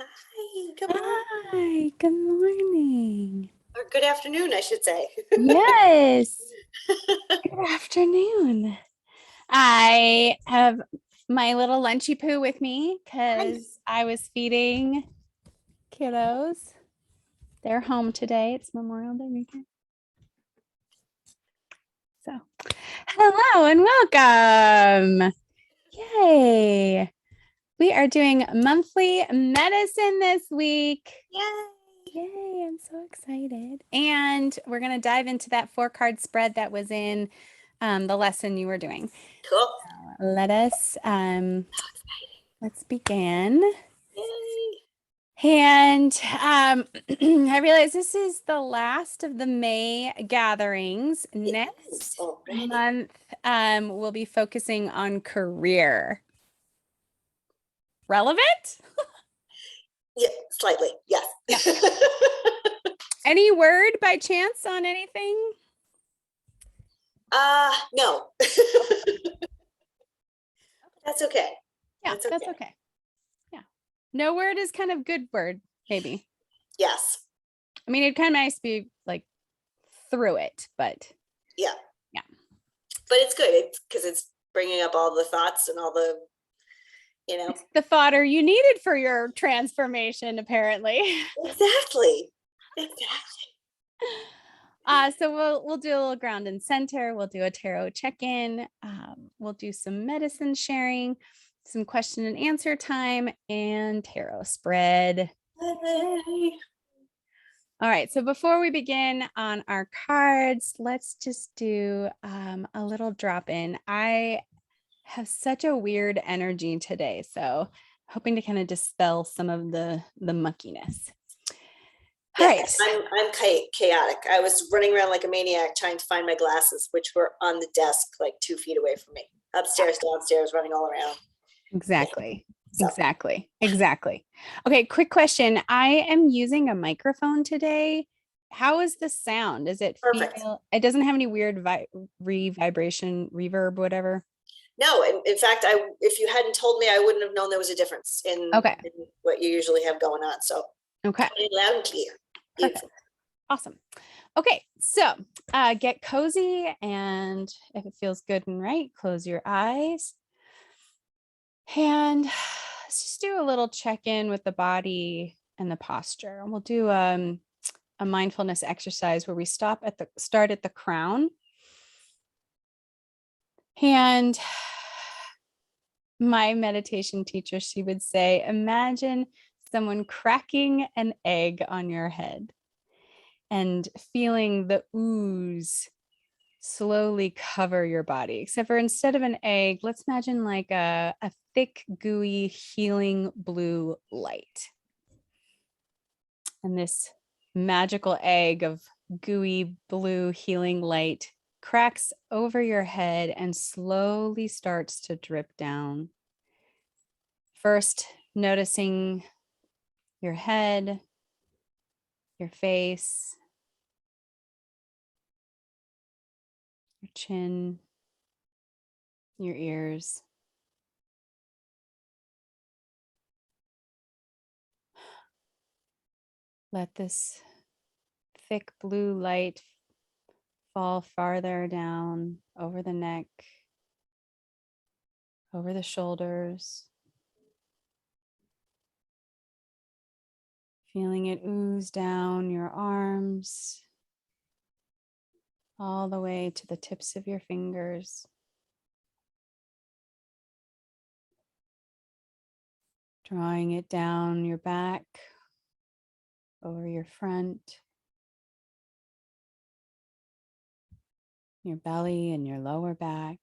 Hi, good morning. Hi, good morning. Or good afternoon, I should say. Yes. Good afternoon. I have my little lunchy poo with me because I was feeding kiddos. They're home today. It's Memorial Day weekend. So, hello and welcome. Yay. We are doing monthly medicine this week. Yay. Yay, I'm so excited. And we're going to dive into that 4-card spread that was in the lesson you were doing. Cool. So let's begin. Yay. And I realize this is the last of the May gatherings. Next month, we'll be focusing on career. Relevant? Yeah, slightly. Yes. Yeah. Any word by chance on anything? No. That's okay. Yeah, that's okay. Yeah. No word is kind of good word, maybe. Yes. I mean, it'd kind of nice to be like through it, but yeah. But it's good because it's bringing up all the thoughts and all the, it's the fodder you needed for your transformation, apparently. Exactly. So we'll do a little ground and center. We'll do a tarot check-in. We'll do some medicine sharing, some question and answer time, and tarot spread. Yay. All right, so before we begin on our cards, let's just do a little drop in. I have such a weird energy today, so hoping to kind of dispel some of the muckiness. All right. I'm chaotic. I was running around like a maniac trying to find my glasses, which were on the desk like 2 feet away from me. Upstairs, downstairs, running all around. Exactly. So. Exactly. Okay, quick question. I am using a microphone today. How is the sound? Is it Perfect? It doesn't have any weird vibration, reverb, whatever? No, in fact, if you hadn't told me, I wouldn't have known there was a difference in what you usually have going on. So okay, loud and clear. Perfect. Awesome. Okay, so get cozy, and if it feels good and right, close your eyes. And let's just do a little check-in with the body and the posture. And we'll do a mindfulness exercise where we start at the crown. And my meditation teacher, she would say, imagine someone cracking an egg on your head and feeling the ooze slowly cover your body. Except for instead of an egg, let's imagine like a thick, gooey, healing blue light. And this magical egg of gooey blue healing light cracks over your head and slowly starts to drip down First, noticing your head, your face, your chin, your ears. Let this thick blue light fall farther down over the neck, over the shoulders, feeling it ooze down your arms, all the way to the tips of your fingers. Drawing it down your back, over your front, your belly and your lower back.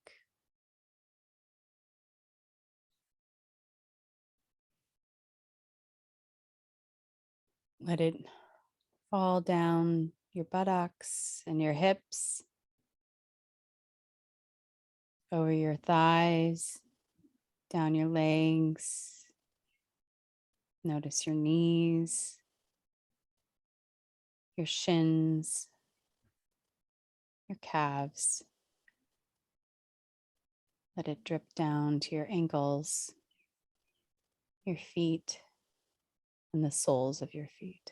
Let it fall down your buttocks and your hips, over your thighs, down your legs. Notice your knees, your shins, your calves. Let it drip down to your ankles, your feet, and the soles of your feet.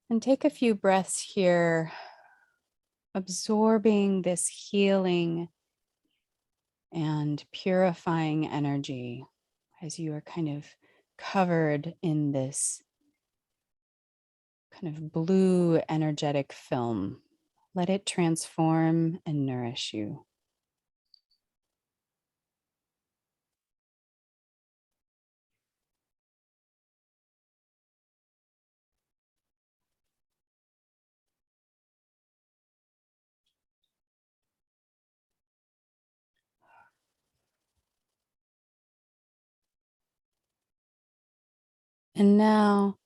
And take a few breaths here, absorbing this healing and purifying energy as you are kind of covered in this kind of blue energetic film. Let it transform and nourish you. And now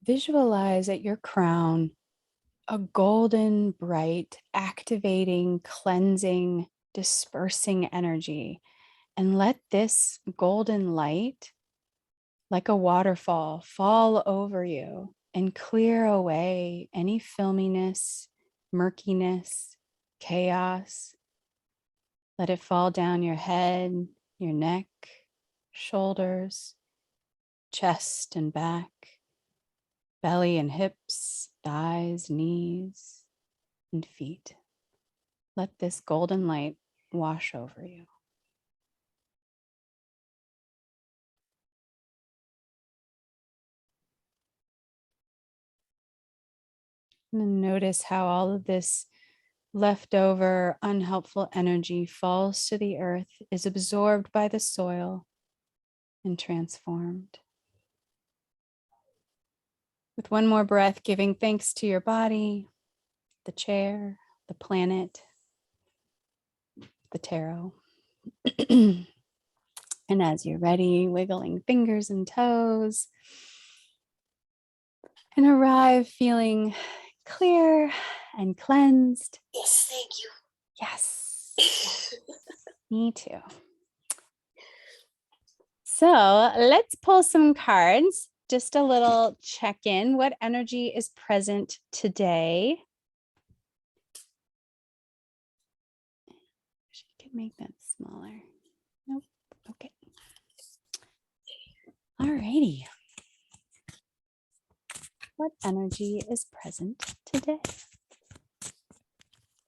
visualize at your crown a golden, bright, activating, cleansing, dispersing energy. And let this golden light, like a waterfall, fall over you and clear away any filminess, murkiness, chaos. Let it fall down your head, your neck, shoulders, chest and back, belly and hips, thighs, knees, and feet. Let this golden light wash over you. And then notice how all of this leftover unhelpful energy falls to the earth, is absorbed by the soil, and transformed. With one more breath, giving thanks to your body, the chair, the planet, the tarot. And as you're ready, wiggling fingers and toes, and arrive feeling clear and cleansed. Yes, thank you. Yes, me too. So let's pull some cards. Just a little check-in. What energy is present today? She can make that smaller. Nope. Okay. All righty. What energy is present today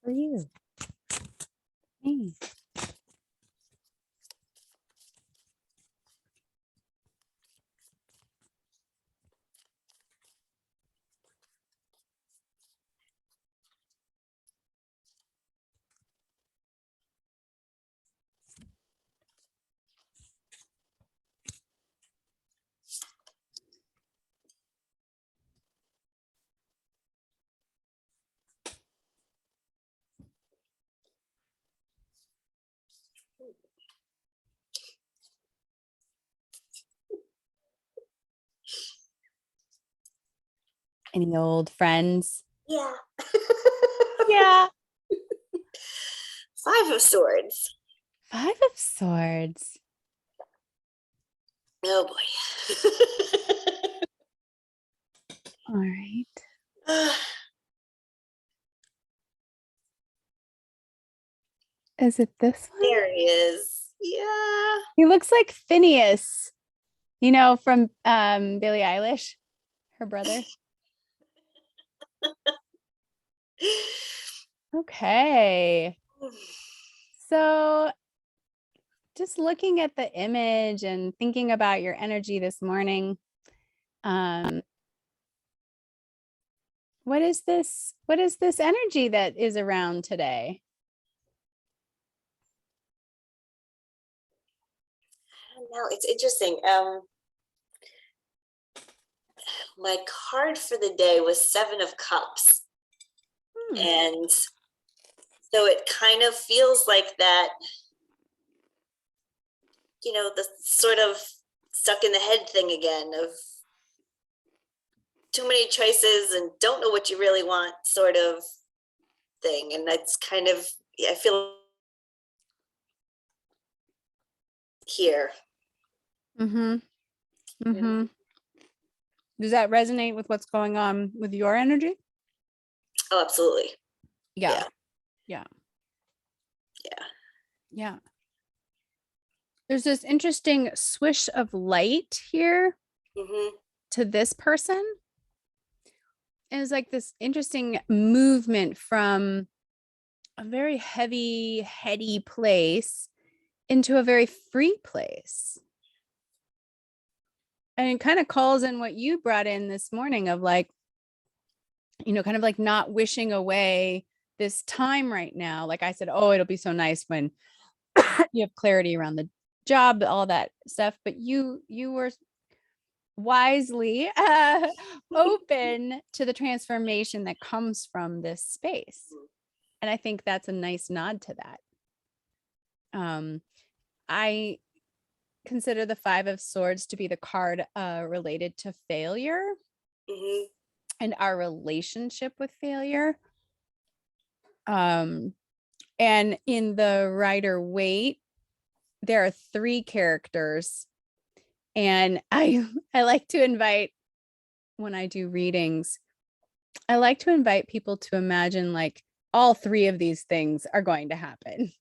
for you? Me. Any old friends? Yeah. Yeah. 5 of Swords. 5 of Swords. Oh boy. All right. Is it this one? There he is. Yeah. He looks like Phineas, from Billie Eilish, her brother. Okay. So just looking at the image and thinking about your energy this morning, what is this energy that is around today? No, it's interesting. My card for the day was 7 of Cups. And so it kind of feels like that, the sort of stuck in the head thing again of too many choices and don't know what you really want sort of thing. And that's kind of, I feel here. Mm-hmm. Mm-hmm. Does that resonate with what's going on with your energy? Oh, absolutely. Yeah. Yeah. There's this interesting swish of light here Mm-hmm. to this person. And it's like this interesting movement from a very heavy, heady place into a very free place. And it kind of calls in what you brought in this morning of like, kind of like not wishing away this time right now. Like I said, oh, it'll be so nice when you have clarity around the job, all that stuff. But you were wisely open to the transformation that comes from this space. And I think that's a nice nod to that. I consider the 5 of Swords to be the card related to failure and our relationship with failure. And in the Rider-Waite, there are 3 characters. And I like to invite, when I do readings, I like to invite people to imagine like all 3 of these things are going to happen.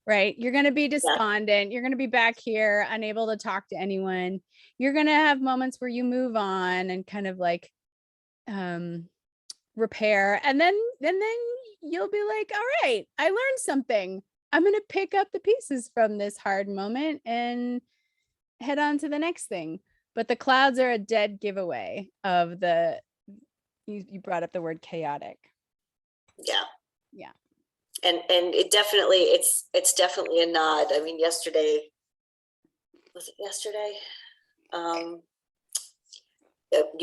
Right? You're going to be despondent. You're going to be back here, unable to talk to anyone. You're going to have moments where you move on and kind of like repair. And then you'll be like, all right, I learned something. I'm going to pick up the pieces from this hard moment and head on to the next thing. But the clouds are a dead giveaway of you brought up the word chaotic. Yeah. And it definitely, it's definitely a nod. I mean, was it yesterday?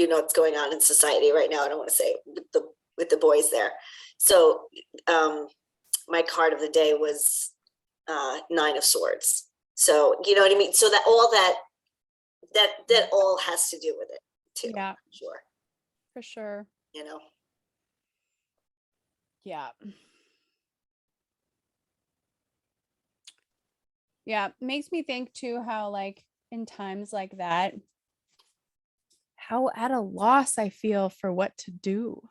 What's going on in society right now. I don't want to say with the boys there. So my card of the day was 9 of Swords. So you know what I mean? So that all that all has to do with it too. Yeah. Sure. For sure. Yeah. Yeah. Makes me think too how like in times like that, how at a loss I feel for what to do.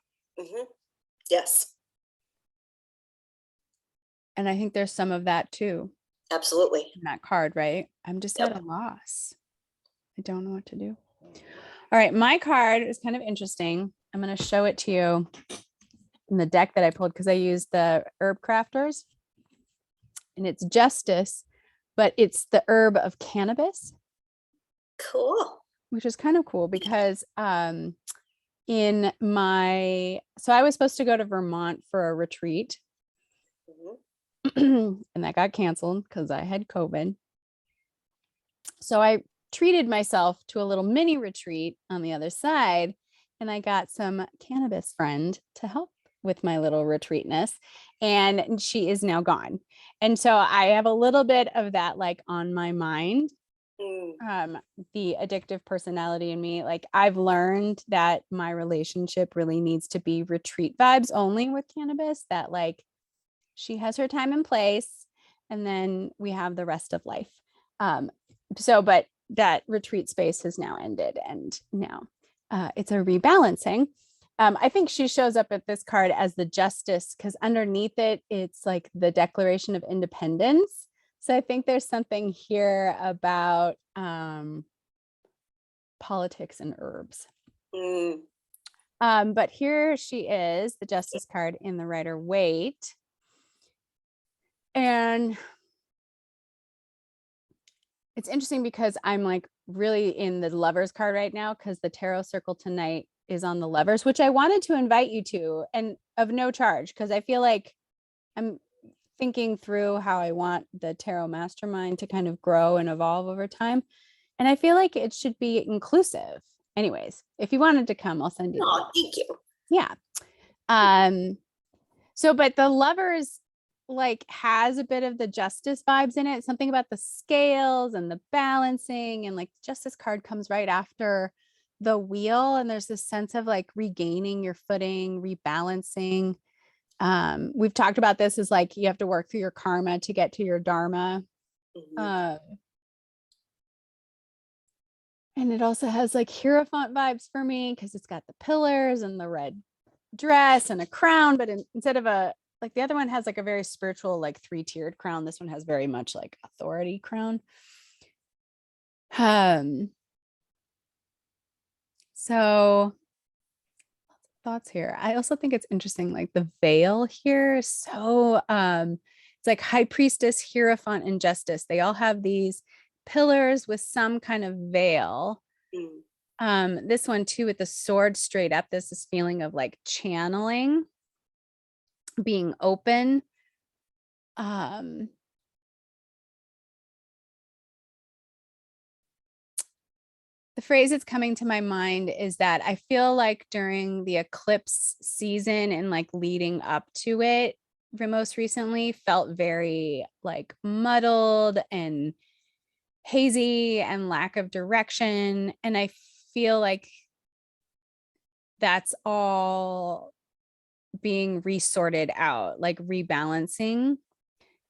Yes. And I think there's some of that too. Absolutely. In that card, right? I'm just at a loss. I don't know what to do. All right. My card is kind of interesting. I'm going to show it to you in the deck that I pulled because I used the herb crafters. And it's Justice, but it's the herb of cannabis. Cool. Which is kind of cool because so I was supposed to go to Vermont for a retreat. And that got canceled because I had COVID. So I treated myself to a little mini retreat on the other side, and I got some cannabis friend to help with my little retreatness, and she is now gone. And so I have a little bit of that like on my mind. The addictive personality in me, like I've learned that my relationship really needs to be retreat vibes only with cannabis, that like she has her time and place and then we have the rest of life. But that retreat space has now ended, and now it's a rebalancing. I think she shows up at this card as the Justice, because underneath it, it's like the Declaration of Independence. So I think there's something here about politics and herbs. But here she is, the Justice card in the Rider-Waite. And it's interesting because I'm like really in the Lovers card right now, because the Tarot Circle tonight is on the Lovers, which I wanted to invite you to, and of no charge, because I feel like I'm thinking through how I want the Tarot Mastermind to kind of grow and evolve over time. And I feel like it should be inclusive. Anyways, if you wanted to come, I'll send you. Oh, thank you. Yeah. But the Lovers like has a bit of the Justice vibes in it, something about the scales and the balancing, and like Justice card comes right after the Wheel, and there's this sense of like regaining your footing, rebalancing. We've talked about this as like you have to work through your karma to get to your dharma. And it also has like Hierophant vibes for me, because it's got the pillars and the red dress and a crown, but instead of a, like the other one has like a very spiritual, like 3-tiered crown, this one has very much like authority crown. So thoughts here. I also think it's interesting, like the veil here. So it's like High Priestess, Hierophant, and Justice. They all have these pillars with some kind of veil. This one too, with the sword straight up, there's this feeling of like channeling, being open. The phrase that's coming to my mind is that I feel like during the eclipse season and like leading up to it, most recently felt very like muddled and hazy and lack of direction. And I feel like that's all being resorted out, like rebalancing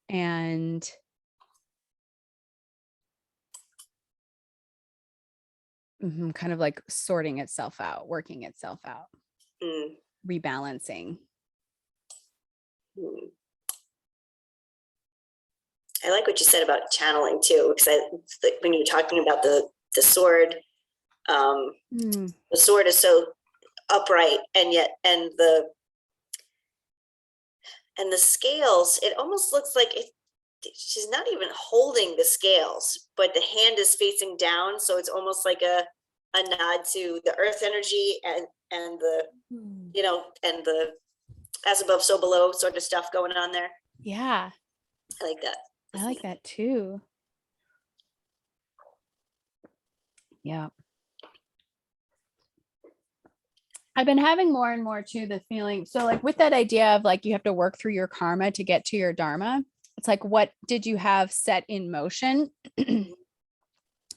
and kind of like sorting itself out, working itself out, rebalancing. I like what you said about channeling too, because when you're talking about the sword, the sword is so upright, and the scales, it almost looks like she's not even holding the scales, but the hand is facing down, so it's almost like a nod to the earth energy and the and the as above so below sort of stuff going on there. Yeah, I like that. I like that too. Yeah. I've been having more and more too the feeling, so like with that idea of like you have to work through your karma to get to your dharma, it's like, what did you have set in motion?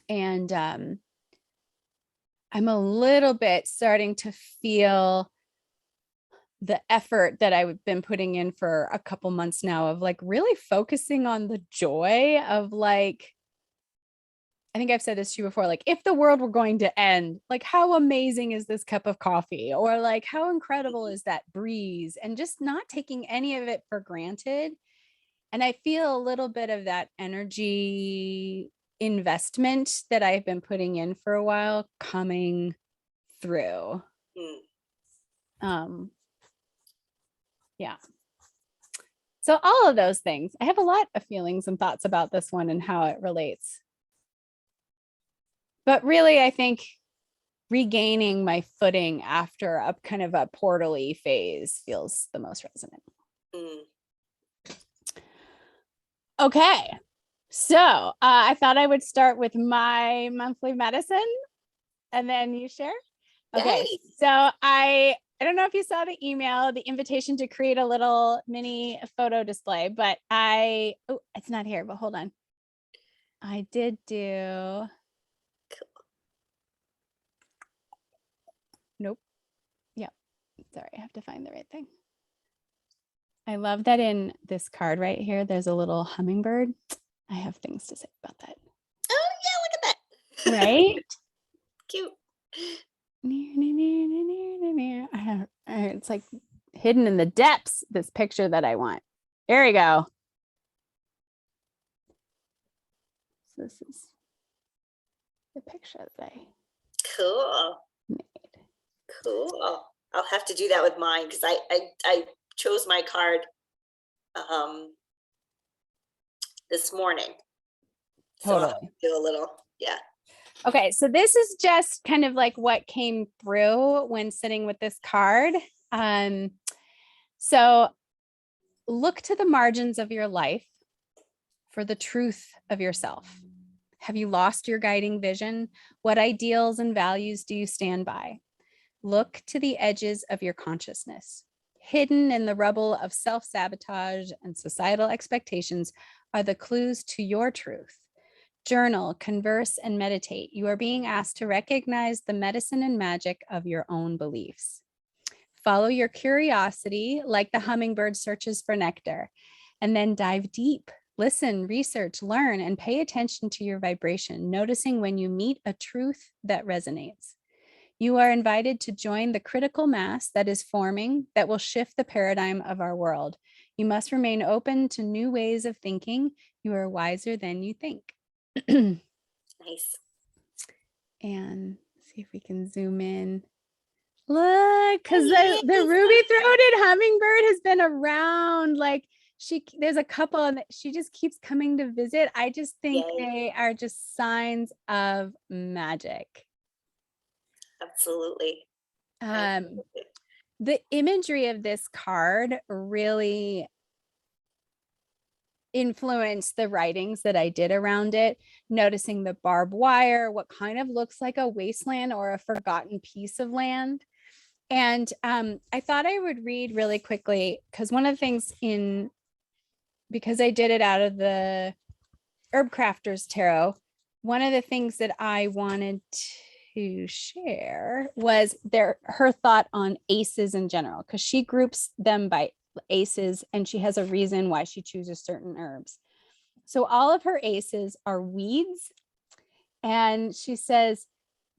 And I'm a little bit starting to feel the effort that I've been putting in for a couple months now of like really focusing on the joy of like, I think I've said this to you before, like if the world were going to end, like how amazing is this cup of coffee, or like how incredible is that breeze, and just not taking any of it for granted. And I feel a little bit of that energy investment that I've been putting in for a while coming through. Yeah. So all of those things, I have a lot of feelings and thoughts about this one and how it relates. But really, I think regaining my footing after a kind of a portal-y phase feels the most resonant. Okay. So I thought I would start with my monthly medicine and then you share. Okay. Yay. So I don't know if you saw the email, the invitation to create a little mini photo display, but it's not here, but hold on. I did do. Nope. Yep. Sorry, I have to find the right thing. I love that in this card right here, there's a little hummingbird. I have things to say about that. Oh yeah, look at that. Right? Cute. Near, near, near, near, near, near, near. It's like hidden in the depths, this picture that I want. There we go. So this is the picture that I Cool. made. Cool. I'll have to do that with mine because I chose my card this morning. So I'll have Totally. to do a little, yeah. Okay, so this is just kind of like what came through when sitting with this card. So look to the margins of your life for the truth of yourself. Have you lost your guiding vision? What ideals and values do you stand by? Look to the edges of your consciousness. Hidden in the rubble of self-sabotage and societal expectations are the clues to your truth. Journal, converse, and meditate. You are being asked to recognize the medicine and magic of your own beliefs. Follow your curiosity like the hummingbird searches for nectar, and then dive deep. Listen, research, learn, and pay attention to your vibration, noticing when you meet a truth that resonates. You are invited to join the critical mass that is forming that will shift the paradigm of our world. You must remain open to new ways of thinking. You are wiser than you think. Nice. And see if we can zoom in. Look, because the Yes. ruby-throated hummingbird has been around. Like there's a couple and she just keeps coming to visit. I just think Yay. they are just signs of magic. Absolutely. The imagery of this card really influenced the writings that I did around it, noticing the barbed wire, what kind of looks like a wasteland or a forgotten piece of land. And I thought I would read really quickly because one of the things because I did it out of the Herb Crafters Tarot, one of the things that I wanted to share was her thought on aces in general, because she groups them by aces and she has a reason why she chooses certain herbs. So all of her aces are weeds. And she says,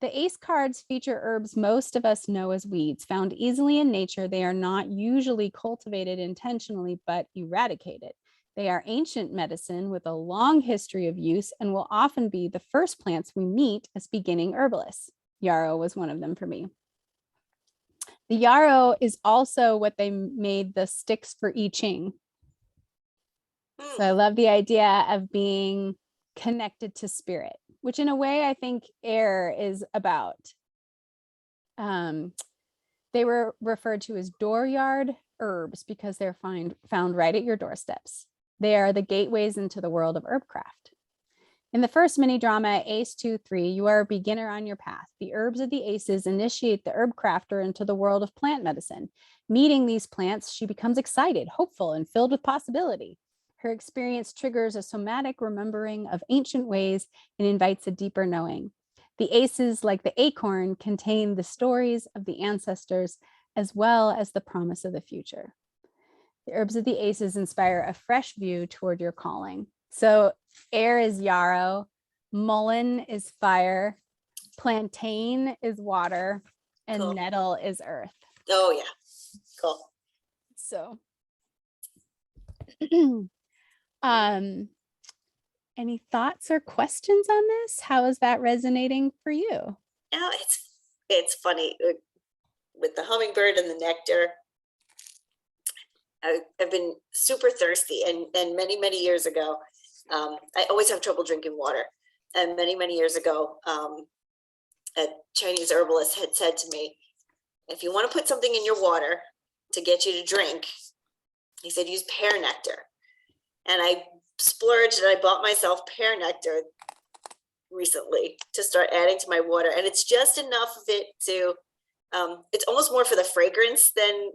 the ace cards feature herbs most of us know as weeds. Found easily in nature, they are not usually cultivated intentionally, but eradicated. They are ancient medicine with a long history of use and will often be the first plants we meet as beginning herbalists. Yarrow was one of them for me. The yarrow is also what they made the sticks for I Ching. So I love the idea of being connected to spirit, which in a way I think air is about. They were referred to as dooryard herbs because they're found right at your doorsteps. They are the gateways into the world of herbcraft. In the first mini drama, Ace 2-3, you are a beginner on your path. The herbs of the aces initiate the herb crafter into the world of plant medicine. Meeting these plants, she becomes excited, hopeful, and filled with possibility. Her experience triggers a somatic remembering of ancient ways and invites a deeper knowing. The aces, like the acorn, contain the stories of the ancestors as well as the promise of the future. The herbs of the aces inspire a fresh view toward your calling. So air is yarrow, mullein is fire, plantain is water, and Cool. nettle is earth. Oh yeah, cool. So any thoughts or questions on this? How is that resonating for you? Now it's funny with the hummingbird and the nectar. I've been super thirsty, and many years ago, I always have trouble drinking water. And many years ago, a Chinese herbalist had said to me, if you want to put something in your water to get you to drink, he said, use pear nectar. And I splurged and I bought myself pear nectar recently to start adding to my water. And it's just enough of it to, it's almost more for the fragrance than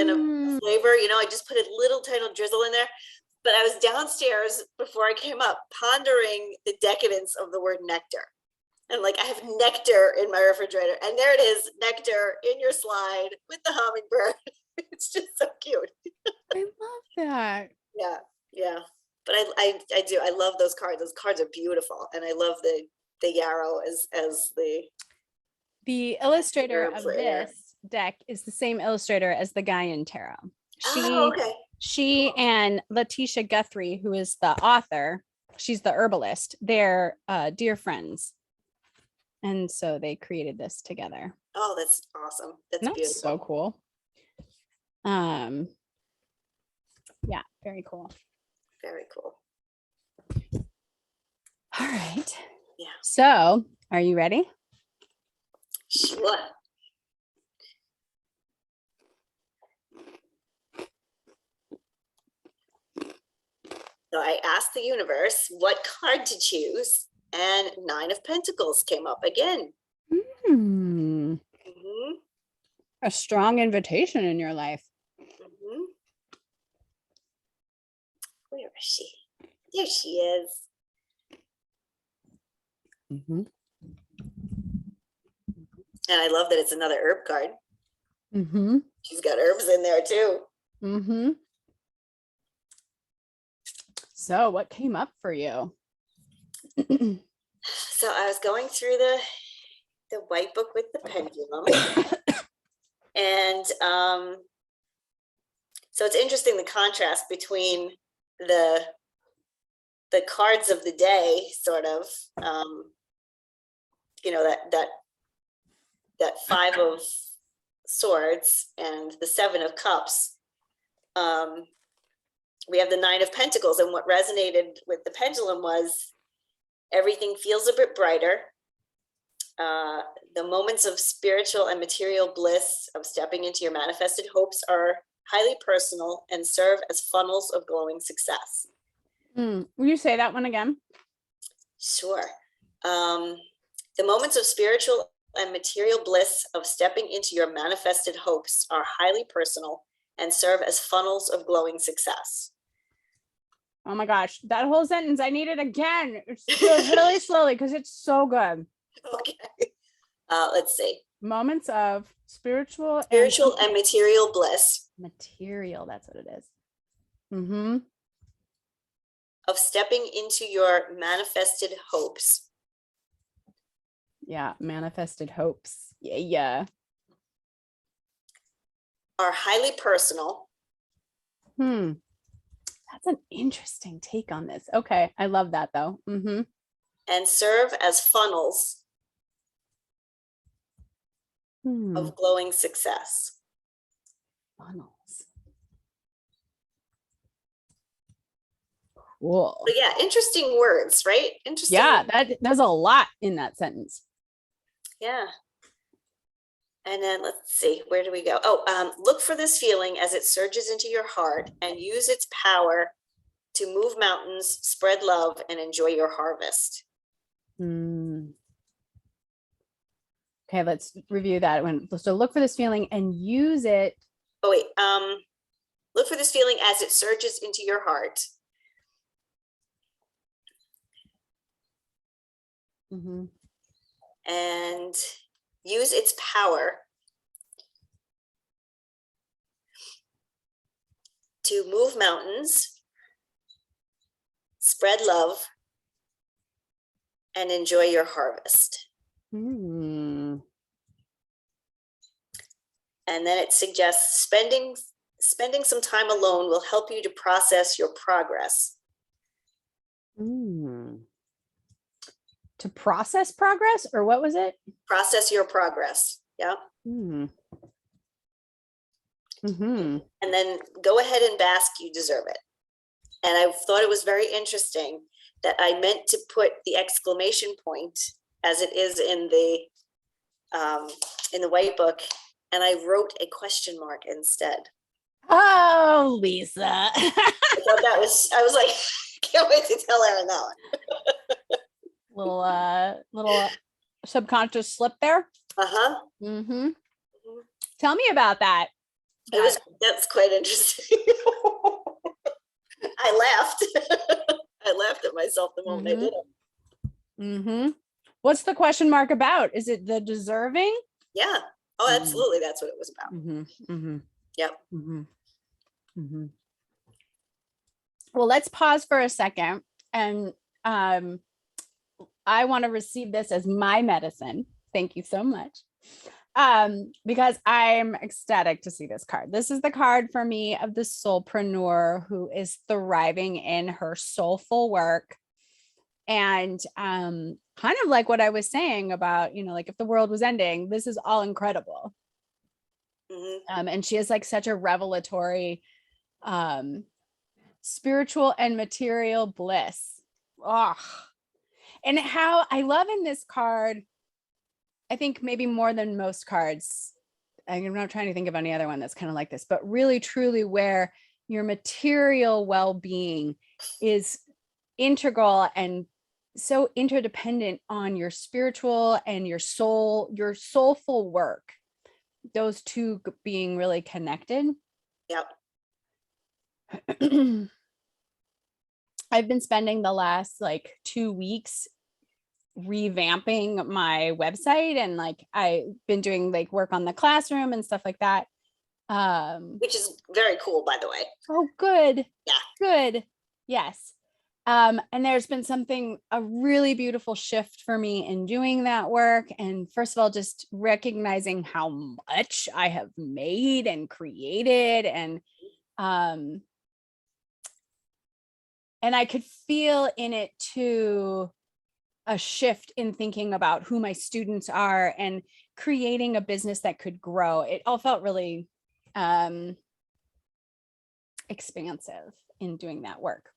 a flavor. You know, I just put a little tiny drizzle in there. But I was downstairs before I came up pondering the decadence of the word nectar. And like, I have nectar in my refrigerator, and there it is, nectar in your slide with the hummingbird. It's just so cute. I love that. Yeah, yeah. But I do. I love those cards. Those cards are beautiful, and I love the yarrow as The illustrator herb of for air. this deck is the same illustrator as the Gaian Tarot. Oh, okay. She and Letitia Guthrie, who is the author, she's the herbalist, they're dear friends. And so they created this together. Oh, that's awesome. That's That's beautiful. so cool. Yeah, very cool. Very cool. All right. Yeah. So, are you ready? Sure. So I asked the universe what card to choose, and 9 of Pentacles came up again. Hmm. Mhm, A strong invitation in your life. mhm. Where is she? There she is. Mm-hmm. And I love that it's another herb card. Mm-hmm. She's got herbs in there too. Mm-hmm. So what came up for you? So I was going through the white book with the pendulum. And so it's interesting, the contrast between the cards of the day, sort of, you know, that 5 of Swords and the 7 of Cups. We have the 9 of Pentacles, and what resonated with the pendulum was everything feels a bit brighter. The moments of spiritual and material bliss of stepping into your manifested hopes are highly personal and serve as funnels of glowing success. Will you say that one again? Sure. The moments of spiritual and material bliss of stepping into your manifested hopes are highly personal and serve as funnels of glowing success. Oh my gosh, that whole sentence, I need it again. It's really slowly because it's so good. Okay. Let's see. Moments of spiritual and material bliss. Material, that's what it is. Mm-hmm. Of stepping into your manifested hopes. Yeah, manifested hopes. Yeah. Are highly personal. That's an interesting take on this. Okay, I love that though. Mm-hmm. And serve as funnels of glowing success. Funnels. Cool. But yeah, interesting words, right? Interesting. Yeah, there's a lot in that sentence. Yeah. And then let's see, where do we go? Oh, look for this feeling as it surges into your heart and use its power to move mountains, spread love, and enjoy your harvest. Okay, let's review that one. So look for this feeling and use it. Oh, wait. Look for this feeling as it surges into your heart. And use its power to move mountains, spread love, and enjoy your harvest. And then it suggests spending some time alone will help you to process your progress. To process progress, or what was it? Process your progress. Yeah. And then go ahead and bask, you deserve it. And I thought it was very interesting that I meant to put the exclamation point as it is in the white book, and I wrote a question mark instead. Oh, Lisa. I thought I was like, can't wait to tell Erin that one. little subconscious slip there. Tell me about that. That's quite interesting. I laughed. I laughed at myself the moment I did it. What's the question mark about? Is it the deserving? Yeah. Oh, absolutely. That's what it was about. Yep. Mhm. Mhm. Well, let's pause for a second. And I want to receive this as my medicine. Thank you so much. Because I'm ecstatic to see this card. This is the card for me of the soulpreneur who is thriving in her soulful work. And kind of like what I was saying about, like if the world was ending, this is all incredible. And she has like such a revelatory spiritual and material bliss. Oh, and how I love in this card, I think maybe more than most cards, I'm not trying to think of any other one that's kind of like this, but really truly where your material well-being is integral and so interdependent on your spiritual and your soul, your soulful work, those two being really connected. Yep. I've been spending the last like 2 weeks revamping my website, and like I've been doing like work on the classroom and stuff like that. Which is very cool, by the way. Oh, good. Yeah. Good. Yes. And there's been a really beautiful shift for me in doing that work. And first of all, just recognizing how much I have made and created, and I could feel in it too a shift in thinking about who my students are and creating a business that could grow. It all felt really expansive in doing that work.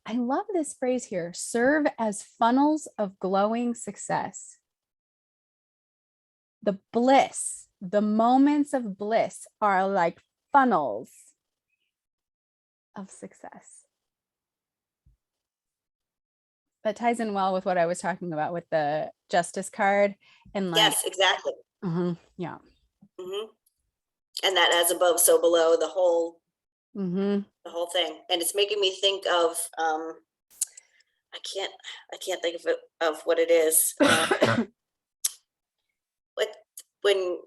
I love this phrase here: serve as funnels of glowing success. The bliss, the moments of bliss are like funnels of success. That ties in well with what I was talking about with the justice card and like, yes, exactly. Yeah. And that as above, so below, the whole Mm-hmm. the whole thing. And it's making me think of I can't think of what it is. What when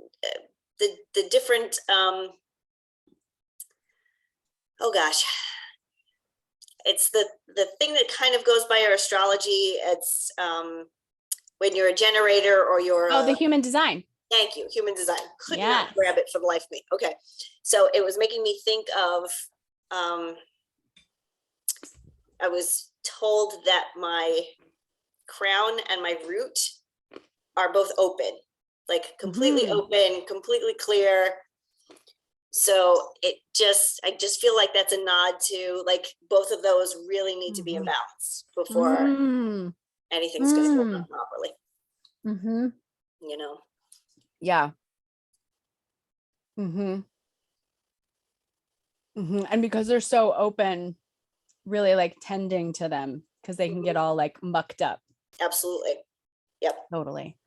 the different oh gosh, it's the thing that kind of goes by our astrology. It's when you're a generator or you're the human design. Thank you, human design. Could Yes. not grab it for the life of me. Okay, so it was making me think of I was told that my crown and my root are both open, like completely open, completely clear. So I just feel like that's a nod to like both of those really need to be in balance before anything's going to go on properly. You know? Yeah. And because they're so open, really like tending to them because they can get all like mucked up. Absolutely. Yep. Totally.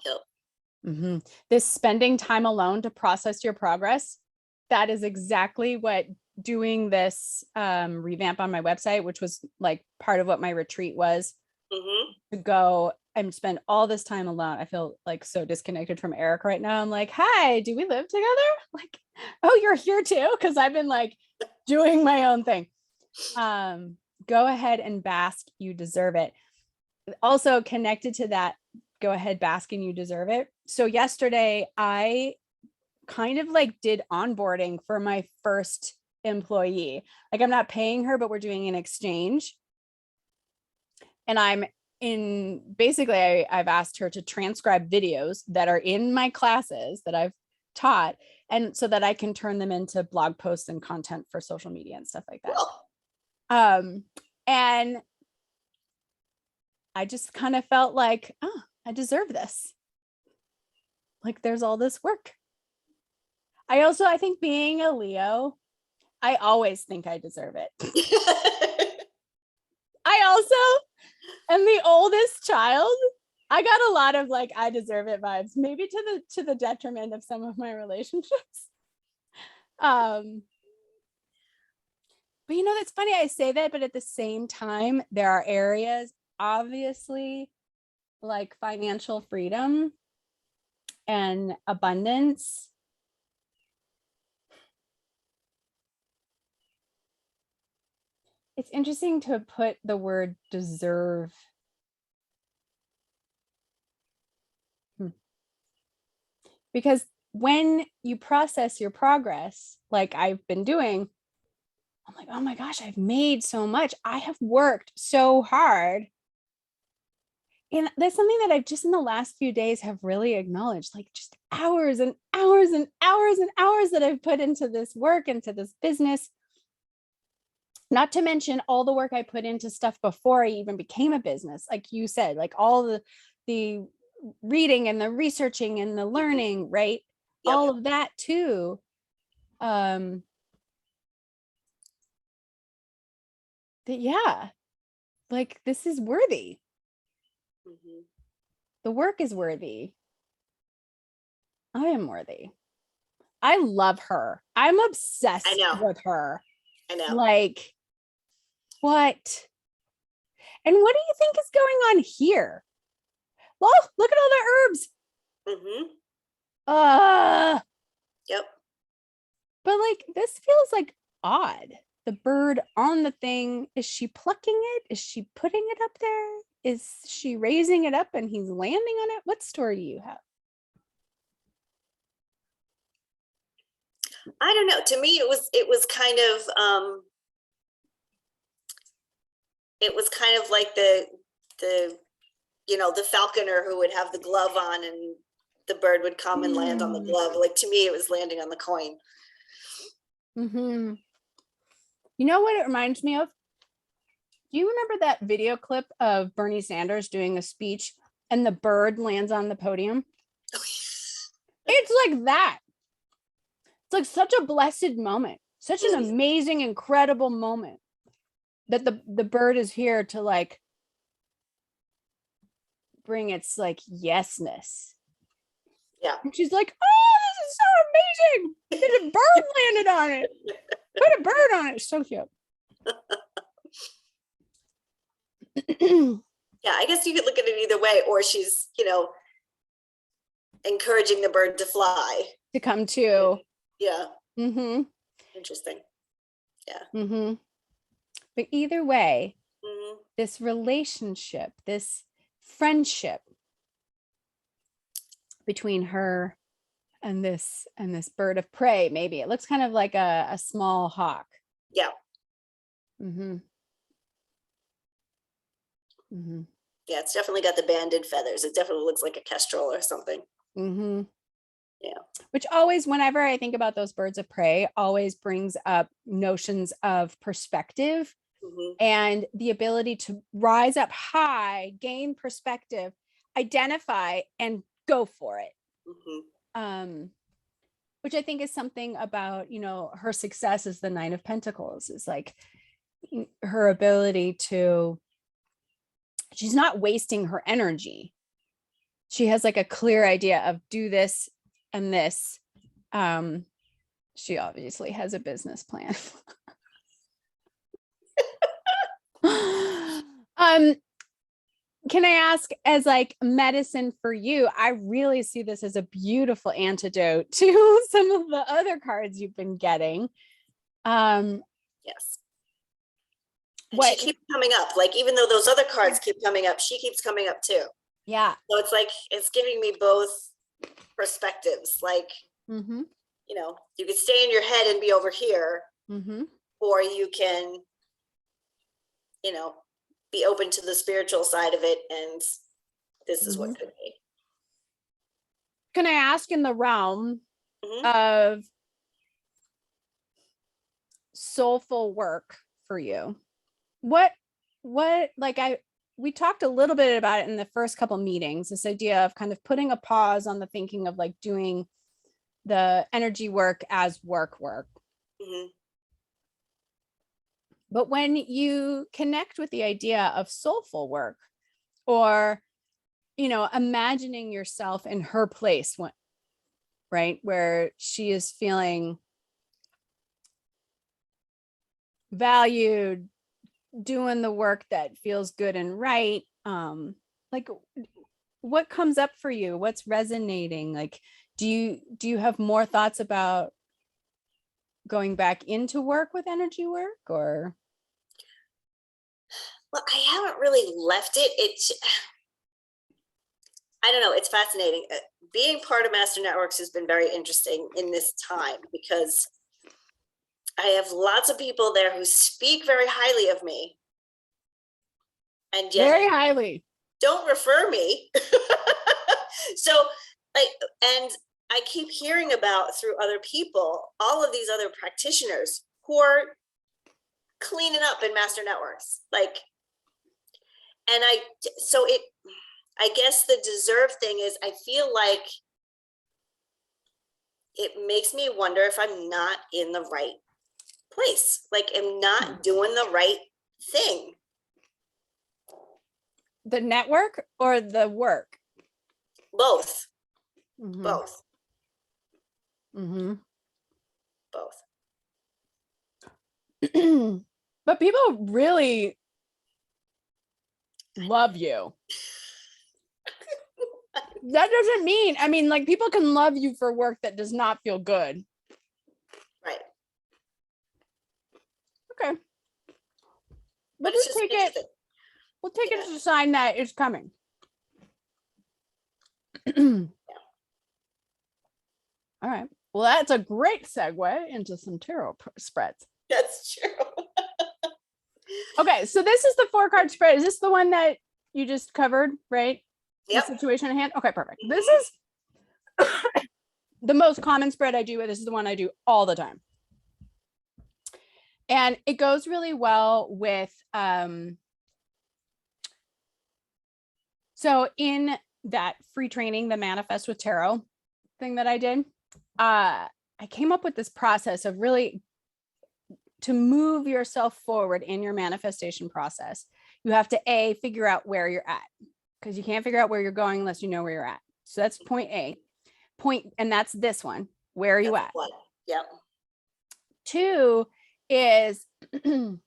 Yep. This spending time alone to process your progress, that is exactly what doing this revamp on my website, which was like part of what my retreat was, to go and spend all this time alone. I feel like so disconnected from Eric right now. I'm like, hi, do we live together? Like, oh, you're here too? Because I've been like doing my own thing. Go ahead and bask. You deserve it. Also connected to that, go ahead, bask and you deserve it. So yesterday I kind of like did onboarding for my first employee. Like I'm not paying her, but we're doing an exchange. And I've asked her to transcribe videos that are in my classes that I've taught, and so that I can turn them into blog posts and content for social media and stuff like that. Cool. And I just kind of felt like, oh, I deserve this. Like there's all this work. I think being a Leo, I always think I deserve it. I also am the oldest child. I got a lot of like, I deserve it vibes, maybe to the detriment of some of my relationships. But that's funny. I say that, but at the same time, there are areas, obviously, like financial freedom and abundance. It's interesting to put the word deserve. Because when you process your progress, like I've been doing, I'm like, oh my gosh, I've made so much. I have worked so hard. And that's something that I've just in the last few days have really acknowledged, like just hours and hours and hours and hours that I've put into this work, into this business. Not to mention all the work I put into stuff before I even became a business. Like you said, like all the reading and the researching and the learning, right? Yep. All of that too. That yeah, like this is worthy. The work is worthy. I am worthy. I love her. I'm obsessed with her. I know. Like, what? And what do you think is going on here? Well, look at all the herbs. Yep. But like, this feels like odd. The bird on the thing, is she plucking it? Is she putting it up there? Is she raising it up and he's landing on it? What story do you have? I don't know. To me, it was kind of like the the falconer who would have the glove on and the bird would come and land on the glove. Like to me, it was landing on the coin. Mm-hmm. You know what it reminds me of? Do you remember that video clip of Bernie Sanders doing a speech and the bird lands on the podium? It's like that. It's like such a blessed moment, such an amazing, incredible moment that the bird is here to like bring its like yesness. Yeah. And she's like, oh, this is so amazing. There's a bird landed on it. Put a bird on it. It's so cute. Yeah, I guess you could look at it either way, or she's, encouraging the bird to fly. To come to. Yeah. Mm-hmm. Interesting. Yeah. Mm-hmm. But either way, this relationship, this friendship between her and this bird of prey, maybe it looks kind of like a small hawk. Yeah. Mm-hmm. Mm-hmm. Yeah, it's definitely got the banded feathers. It definitely looks like a kestrel or something. Mm-hmm. Yeah. Which always, whenever I think about those birds of prey, always brings up notions of perspective and the ability to rise up high, gain perspective, identify, and go for it. Which I think is something about, her success as the Nine of Pentacles is like her ability to, she's not wasting her energy. She has like a clear idea of do this and this. She obviously has a business plan. Can I ask, as like medicine for you, I really see this as a beautiful antidote to some of the other cards you've been getting. Yes. And she keeps coming up. Like, even though those other cards keep coming up, she keeps coming up too. Yeah. So it's like, it's giving me both perspectives. Like, you could stay in your head and be over here, or you can, be open to the spiritual side of it. And this is what could be. Can I ask, in the realm of soulful work for you, what like we talked a little bit about it in the first couple meetings, this idea of kind of putting a pause on the thinking of like doing the energy work as work. But when you connect with the idea of soulful work, or imagining yourself in her place, right, where she is feeling valued, doing the work that feels good and right, like what comes up for you? What's resonating? Like, do you have more thoughts about going back into work with energy work, or? Well, I haven't really left it. I don't know. It's fascinating. Being part of Master Networks has been very interesting in this time because I have lots of people there who speak very highly of me, and yet Very highly. don't refer me. So, like, and I keep hearing about through other people, all of these other practitioners who are cleaning up in Master Networks. Like, and I guess the deserve thing is I feel like it makes me wonder if I'm not in the right place. Like, I'm not doing the right thing. The network or the work? Both. Mm-hmm. Both. Mm-hmm. Both. But people really love you. That doesn't mean, I mean, like, people can love you for work that does not feel good. Right. Okay. But We'll take it. We'll take it as a sign that it's coming. All right. Well, that's a great segue into some tarot spreads. That's true. Okay, so this is the 4-card spread. Is this the one that you just covered, right? Yep. The situation at hand. Okay, perfect. This is the most common spread I do. This is the one I do all the time. And it goes really well with, so in that free training, the Manifest with Tarot thing that I did, I came up with this process of really, to move yourself forward in your manifestation process, you have to figure out where you're at, because you can't figure out where you're going unless you know where you're at. So that's point A. And that's this one. Where are you at? One. Yep. 2 is we're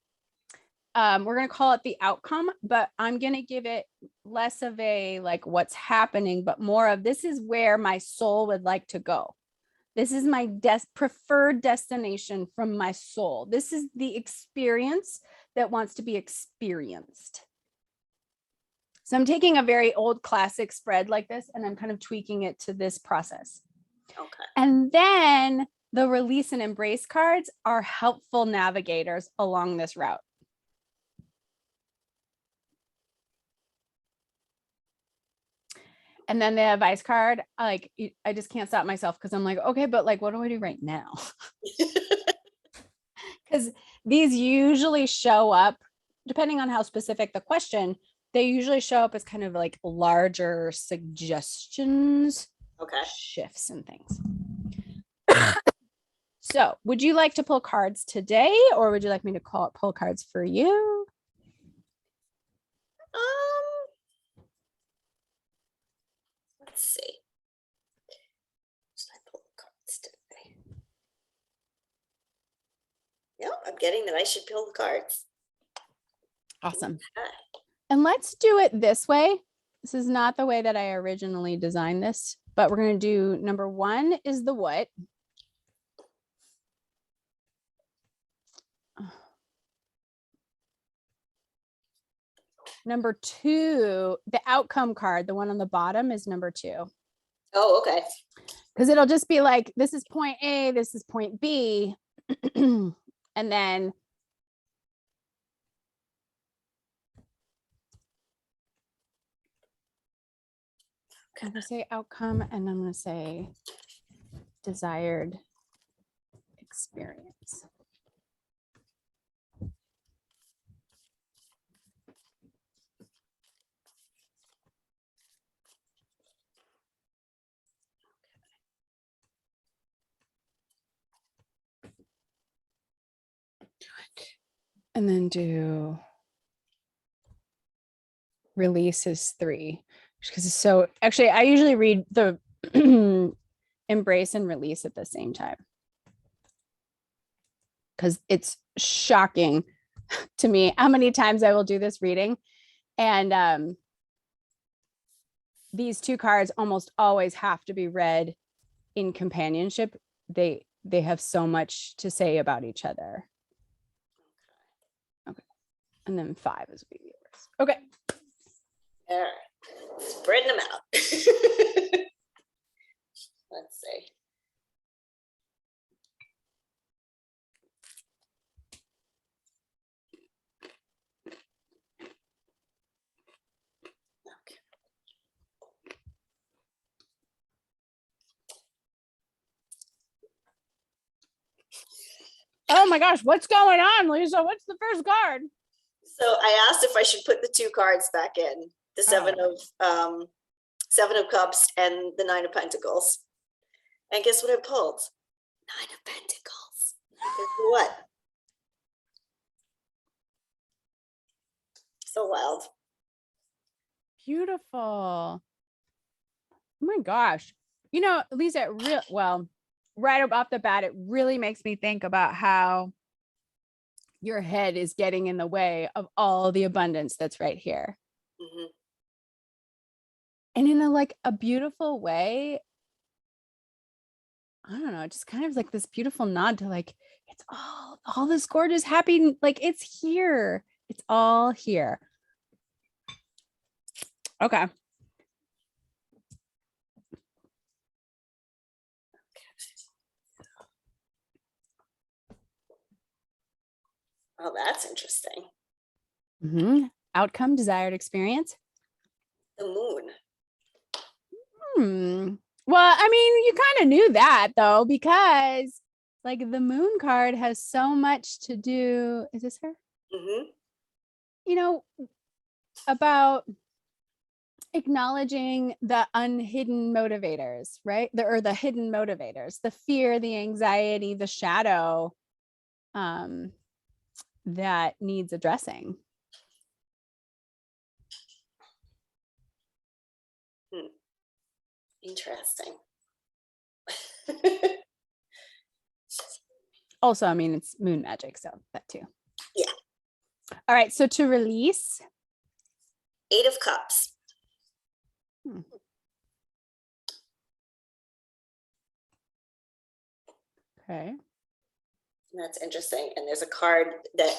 going to call it the outcome, but I'm going to give it less of a like what's happening, but more of this is where my soul would like to go. This is my preferred destination from my soul. This is the experience that wants to be experienced. So I'm taking a very old classic spread like this, and I'm kind of tweaking it to this process. Okay. And then the release and embrace cards are helpful navigators along this route. And then the advice card, like, I just can't stop myself because I'm like, okay, but like, what do I do right now? Because these usually show up, depending on how specific the question, they usually show up as kind of like larger suggestions, okay, shifts and things. So would you like to pull cards today, or would you like me to pull cards for you? Let's see. Should I pull cards today? No, I'm getting that I should pull the cards. Awesome. And let's do it this way. This is not the way that I originally designed this, but we're going to do number 1 is the what. Number 2, the outcome card, the one on the bottom, is number 2. Oh, okay. Because it'll just be like, this is point A, this is point B. And then I'm going to say outcome, and I'm going to say desired experience. And then do release is 3. Because so actually I usually read the embrace and release at the same time, because it's shocking to me how many times I will do this reading, and these two cards almost always have to be read in companionship. They have so much to say about each other. Okay. And then 5 is be yours. Okay. All right. Spreading them out. Let's see. Okay. Oh my gosh, what's going on, Lisa? What's the first card? So I asked if I should put the 2 cards back in, the 7 of Cups and the 9 of Pentacles. And guess what I pulled? 9 of Pentacles. Guess what? So wild. Beautiful. Oh my gosh. You know, Lisa, right off the bat, it really makes me think about how your head is getting in the way of all the abundance that's right here. Mm-hmm. And in a beautiful way, I don't know, just kind of like this beautiful nod to like, it's all this gorgeous, happy, like it's here. It's all here. Okay. Oh, that's interesting. Mm-hmm. Outcome, desired experience. The moon. Well, I mean, you kind of knew that though, because like the moon card has so much to do. Is this her? Mm-hmm. You know, about acknowledging the unhidden motivators, right? The hidden motivators, the fear, the anxiety, the shadow that needs addressing. Interesting. Also, I mean, it's moon magic, so that too. Yeah. All right, so to release. 8 of Cups. Okay. That's interesting. And there's a card that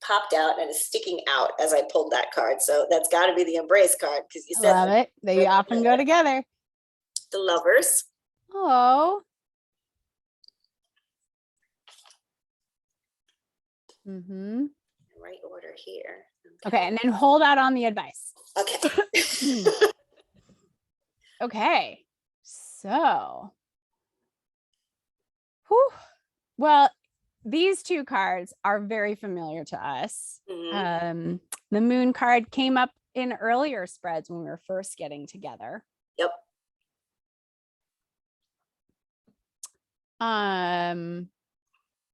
popped out and is sticking out as I pulled that card. So that's got to be the embrace card because you said love it. They often go together. The Lovers. Oh. Mm-hmm. Right order here. Okay, and then hold out on the advice. Okay. Okay, so, whew. Well, these 2 cards are very familiar to us. Mm-hmm. The moon card came up in earlier spreads when we were first getting together. Yep.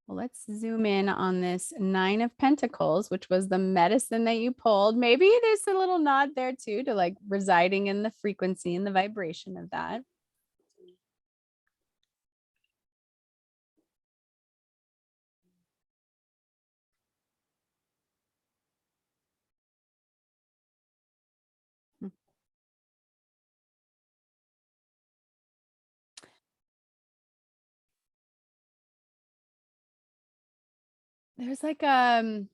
Well, let's zoom in on this 9 of Pentacles, which was the medicine that you pulled. Maybe there's a little nod there too to like residing in the frequency and the vibration of that. There's like a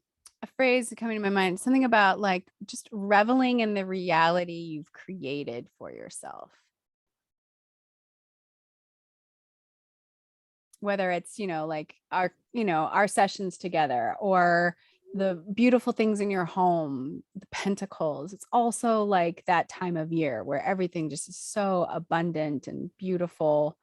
phrase coming to my mind, something about like just reveling in the reality you've created for yourself. Whether it's, like our sessions together or the beautiful things in your home, the pentacles. It's also like that time of year where everything just is so abundant and beautiful.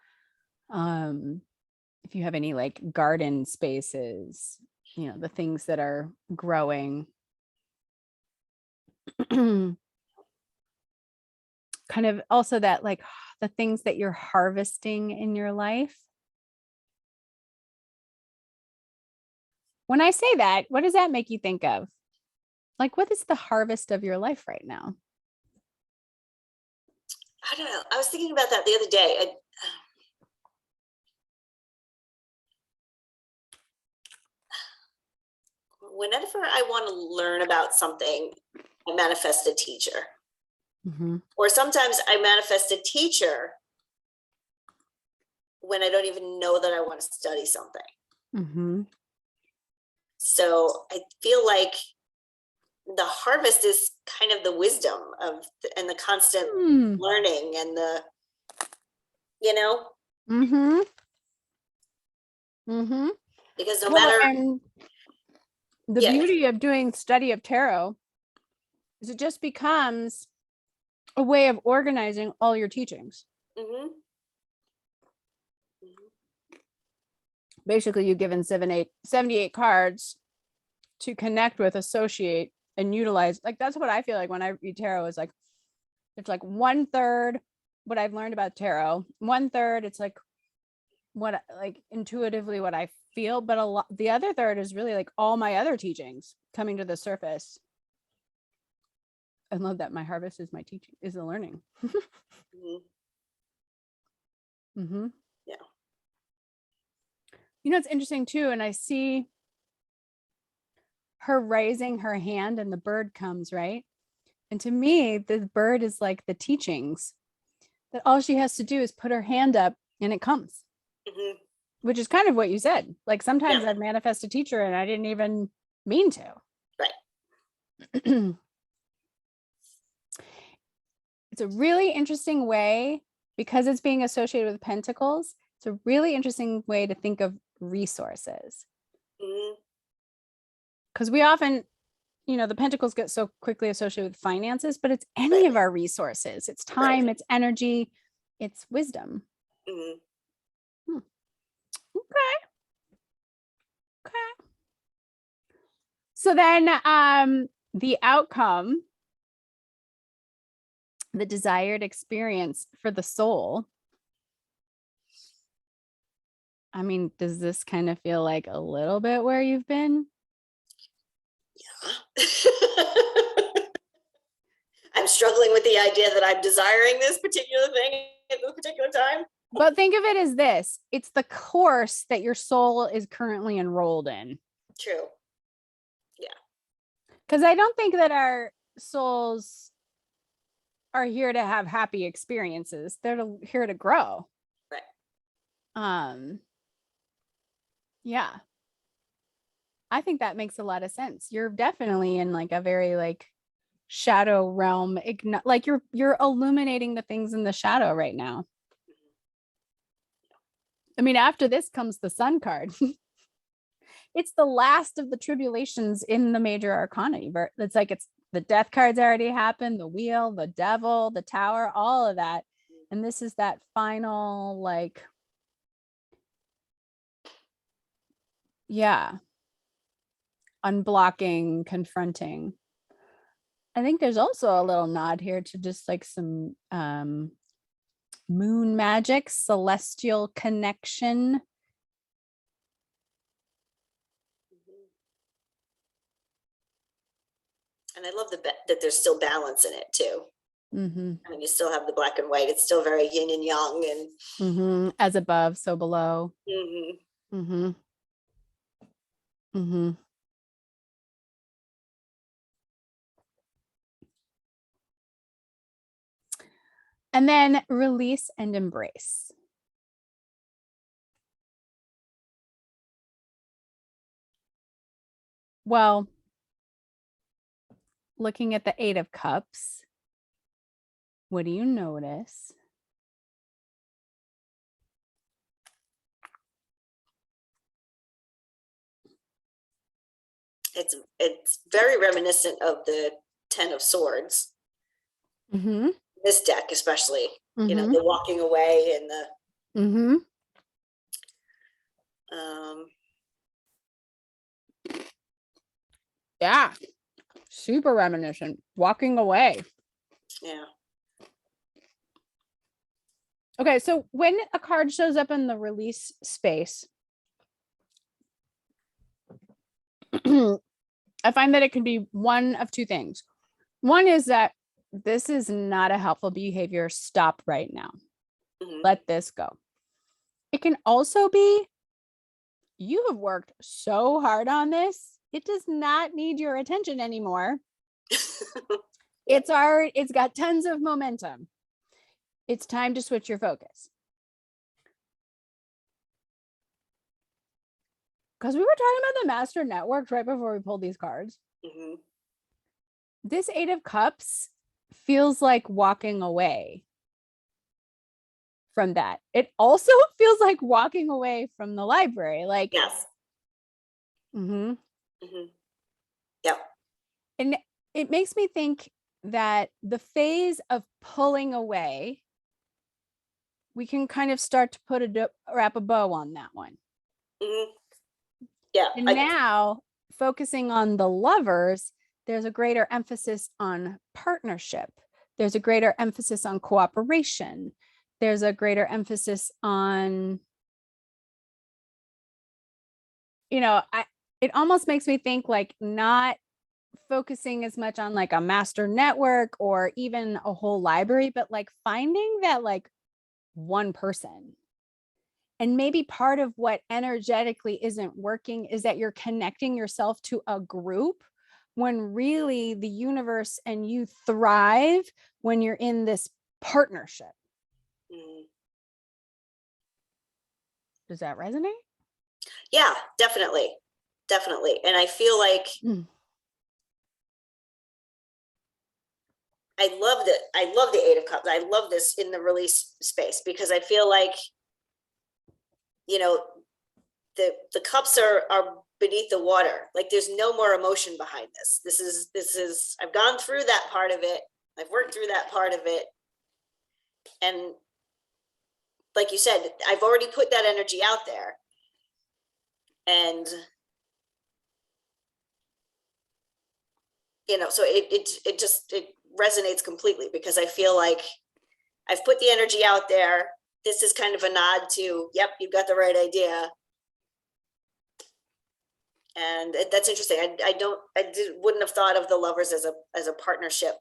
If you have any like garden spaces, the things that are growing. Kind of also that like the things that you're harvesting in your life. When I say that, what does that make you think of? Like, what is the harvest of your life right now? I don't know. I was thinking about that the other day. Whenever I want to learn about something, I manifest a teacher. Or sometimes I manifest a teacher when I don't even know that I want to study something. So I feel like the harvest is kind of the wisdom of and the constant learning and the, you know, because no matter. And the beauty of doing study of tarot is it just becomes a way of organizing all your teachings. Basically, you've given 78 cards to connect with, associate, and utilize. Like, that's what I feel like when I read tarot, is like, it's like 1/3 what I've learned about tarot, 1/3 it's like what, like, intuitively what I feel, but a lot, the other third is really like all my other teachings coming to the surface. I love that my harvest is my teaching, is the learning. Yeah. You know, it's interesting too, and I see her raising her hand and the bird comes, right? And to me, the bird is like the teachings, that all she has to do is put her hand up and it comes, which is kind of what you said. Like, sometimes I've manifested a teacher and I didn't even mean to. Right. It's a really interesting way, because it's being associated with Pentacles. It's a really interesting way to think of resources. Because we often, you know, the Pentacles get so quickly associated with finances, but it's any of our resources. It's time, it's energy, it's wisdom. Okay. So then the outcome, the desired experience for the soul. I mean, does this kind of feel like a little bit where you've been? Yeah. I'm struggling with the idea that I'm desiring this particular thing at this particular time. But think of it as this. It's the course that your soul is currently enrolled in. True. Yeah. Because I don't think that our souls are here to have happy experiences. They're here to grow. Right. Yeah. I think that makes a lot of sense. You're definitely in like a very like shadow realm. Like you're illuminating the things in the shadow right now. I mean, after this comes the Sun card. It's the last of the tribulations in the major arcana. It's like it's the death cards already happened, the wheel, the devil, the tower, all of that. And this is that final, like, yeah, unblocking, confronting. I think there's also a little nod here to just like some moon magic, celestial connection. And I love that there's still balance in it too. I mean, you still have the black and white. It's still very yin and yang, and as above, so below. And then release and embrace. Well, looking at the 8 of Cups, what do you notice? it's very reminiscent of the 10 of Swords. This deck, especially, you know, the walking away and the yeah, super reminiscent. Walking away. Yeah. Okay, so when a card shows up in the release space, I find that it can be one of two things. One is that this is not a helpful behavior. Stop right now. Let this go. It can also be, you have worked so hard on this. It does not need your attention anymore. It's got tons of momentum. It's time to switch your focus. Because we were talking about the master networks right before we pulled these cards. Mm-hmm. This 8 of Cups feels like walking away from that. It also feels like walking away from the library. Like, yes. Mm-hmm. Mm-hmm. Yep. And it makes me think that the phase of pulling away, we can kind of start to wrap a bow on that one. Mm-hmm. Yeah. And now focusing on the Lovers, there's a greater emphasis on partnership. There's a greater emphasis on cooperation. There's a greater emphasis on, it almost makes me think like not focusing as much on like a master network or even a whole library, but like finding that like one person. And maybe part of what energetically isn't working is that you're connecting yourself to a group when really the universe and you thrive when you're in this partnership. Mm. Does that resonate? Yeah, definitely. Definitely. And I feel like I love it. I love the 8 of Cups. I love this in the release space because I feel like, the cups are beneath the water. Like there's no more emotion behind this. This is, I've gone through that part of it. I've worked through that part of it. And like you said, I've already put that energy out there. And, so it resonates completely because I feel like I've put the energy out there. This is kind of a nod to, yep, you've got the right idea. And that's interesting. Wouldn't have thought of the Lovers as a partnership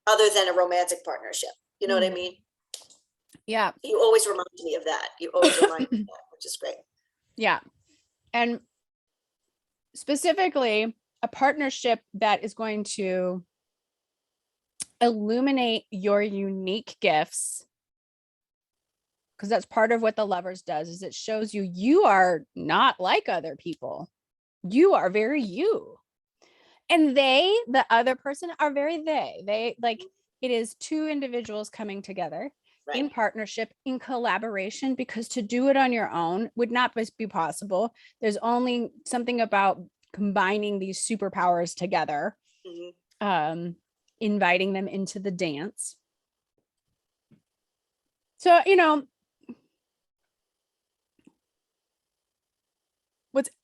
other than a romantic partnership. You know what I mean? Yeah. You always remind me of that. You always remind me of that, which is great. Yeah. And specifically a partnership that is going to illuminate your unique gifts, because that's part of what the Lovers does, is it shows you are not like other people. You are very you. And the other person are very they like, it is two individuals coming together in partnership, in collaboration, because to do it on your own would not be possible. There's only something about combining these superpowers together, inviting them into the dance. So,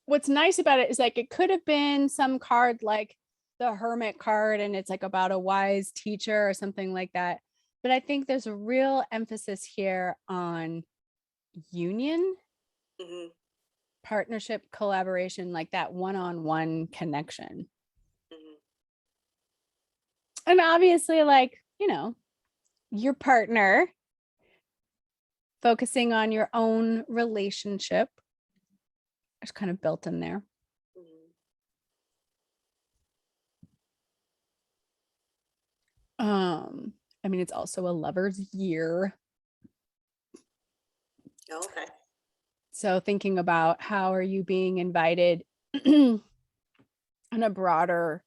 what's nice about it is like it could have been some card like the Hermit card and it's like about a wise teacher or something like that. But I think there's a real emphasis here on union, partnership, collaboration, like that one-on-one connection. And obviously, like, your partner focusing on your own relationship is kind of built in there. I mean, it's also a Lover's year. Okay. So thinking about how are you being invited on a broader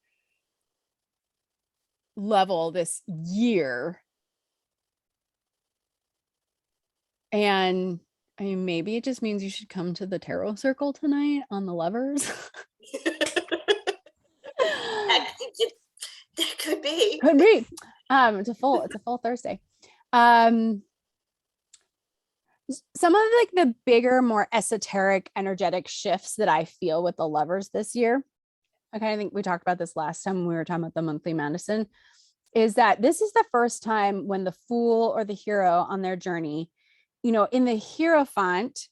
level this year. And I mean, maybe it just means you should come to the tarot circle tonight on the Lovers. That could be. Could be. It's a full Thursday. Some of like the bigger, more esoteric, energetic shifts that I feel with the Lovers this year, I kind of think we talked about this last time when we were talking about the monthly medicine, is that this is the first time when the Fool or the hero on their journey, in the Hierophant,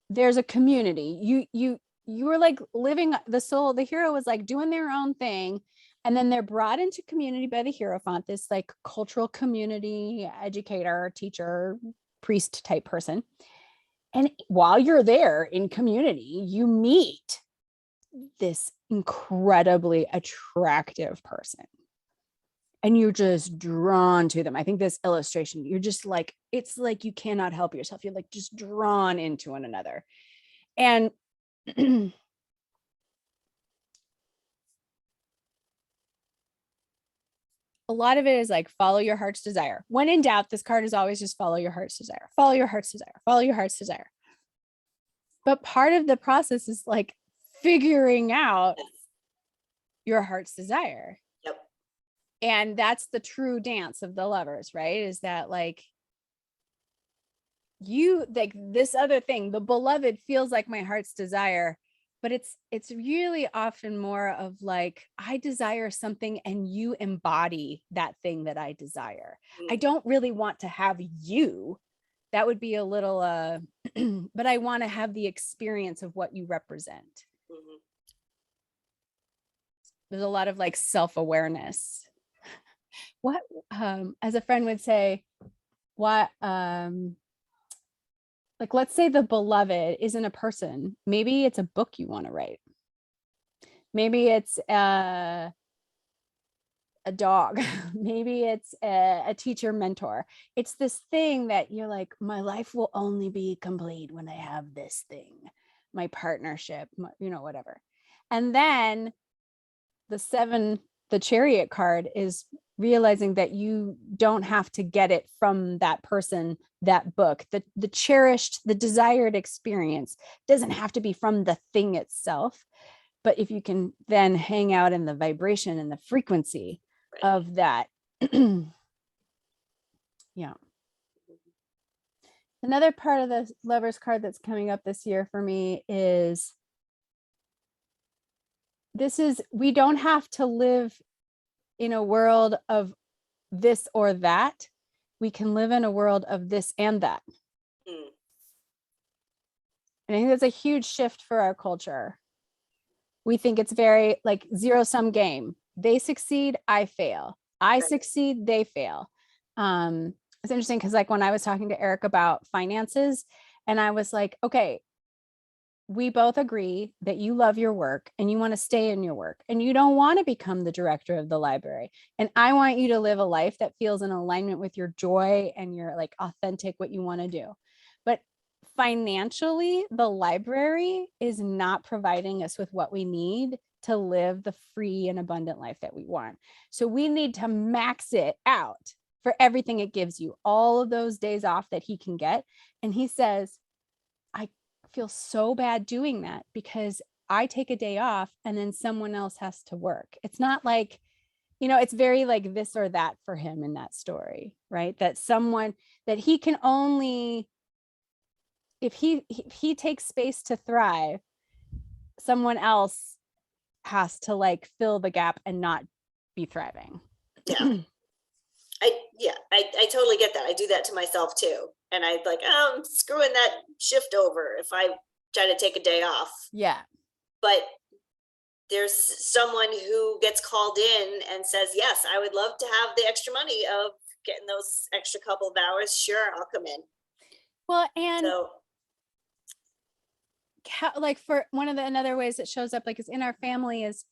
there's a community. You were like living the hero was like doing their own thing. And then they're brought into community by the Hierophant, this like cultural community, educator, teacher, priest type person. And while you're there in community, you meet this incredibly attractive person. and you're just drawn to them. I think this illustration, you're just like, it's like you cannot help yourself. You're like just drawn into one another. And a lot of it is like, follow your heart's desire. When in doubt, this card is always just follow your heart's desire, follow your heart's desire, follow your heart's desire. But part of the process is like figuring out your heart's desire. Yep. And that's the true dance of the lovers, right? Is that like, you like this other thing, the beloved feels like my heart's desire, but it's really often more of like, I desire something and you embody that thing that I desire. I don't really want to have you. That would be a little but I want to have the experience of what you represent. Mm-hmm. There's a lot of like self-awareness. What as a friend would say, what like, let's say the beloved isn't a person. Maybe it's a book you want to write. Maybe it's a dog. Maybe it's a teacher mentor. It's this thing that you're like, my life will only be complete when I have this thing, my partnership, whatever. And then the Chariot card is realizing that you don't have to get it from that person, that book, the cherished, the desired experience doesn't have to be from the thing itself. But if you can then hang out in the vibration and the frequency of that. Yeah. Another part of the Lovers card that's coming up this year for me is we don't have to live in a world of this or that. We can live in a world of this and that. And I think that's a huge shift for our culture. We think it's very like zero-sum game. They succeed, I fail. I succeed, they fail. It's interesting because like when I was talking to Eric about finances, and I was like, okay, we both agree that you love your work and you want to stay in your work and you don't want to become the director of the library. And I want you to live a life that feels in alignment with your joy and your like authentic, what you want to do. But financially, the library is not providing us with what we need to live the free and abundant life that we want. So we need to max it out for everything it gives you, all of those days off that he can get. And he says, I feel so bad doing that because I take a day off and then someone else has to work. It's not like, it's very like this or that for him in that story, right? That he can only, if he takes space to thrive, someone else has to like fill the gap and not be thriving. Yeah. I totally get that. I do that to myself too. And I like, I'm screwing that shift over if I try to take a day off. Yeah. But there's someone who gets called in and says, yes, I would love to have the extra money of getting those extra couple of hours. Sure, I'll come in. Well, and so, like for one of the another ways it shows up like is in our family is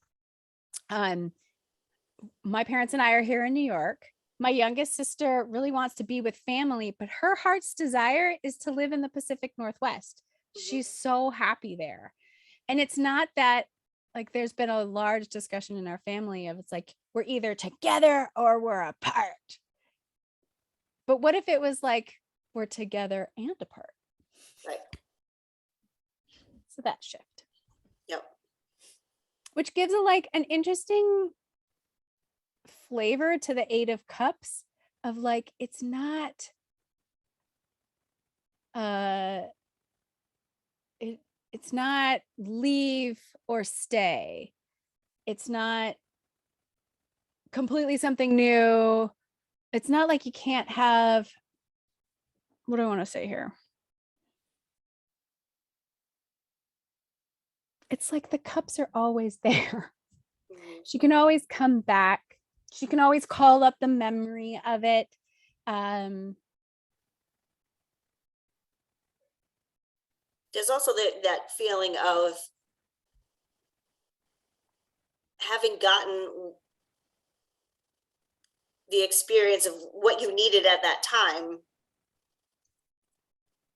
my parents and I are here in New York. My youngest sister really wants to be with family, but her heart's desire is to live in the Pacific Northwest. She's so happy there. And it's not that like there's been a large discussion in our family of it's like we're either together or we're apart. But what if it was like we're together and apart? Right. So that shift. Yep. Which gives an interesting flavor to the Eight of Cups of like, it's not it's not leave or stay. It's not completely something new. It's not like you can't have, what do I want to say here? It's like the cups are always there. She can always come back. She can always call up the memory of it. There's also that feeling of having gotten the experience of what you needed at that time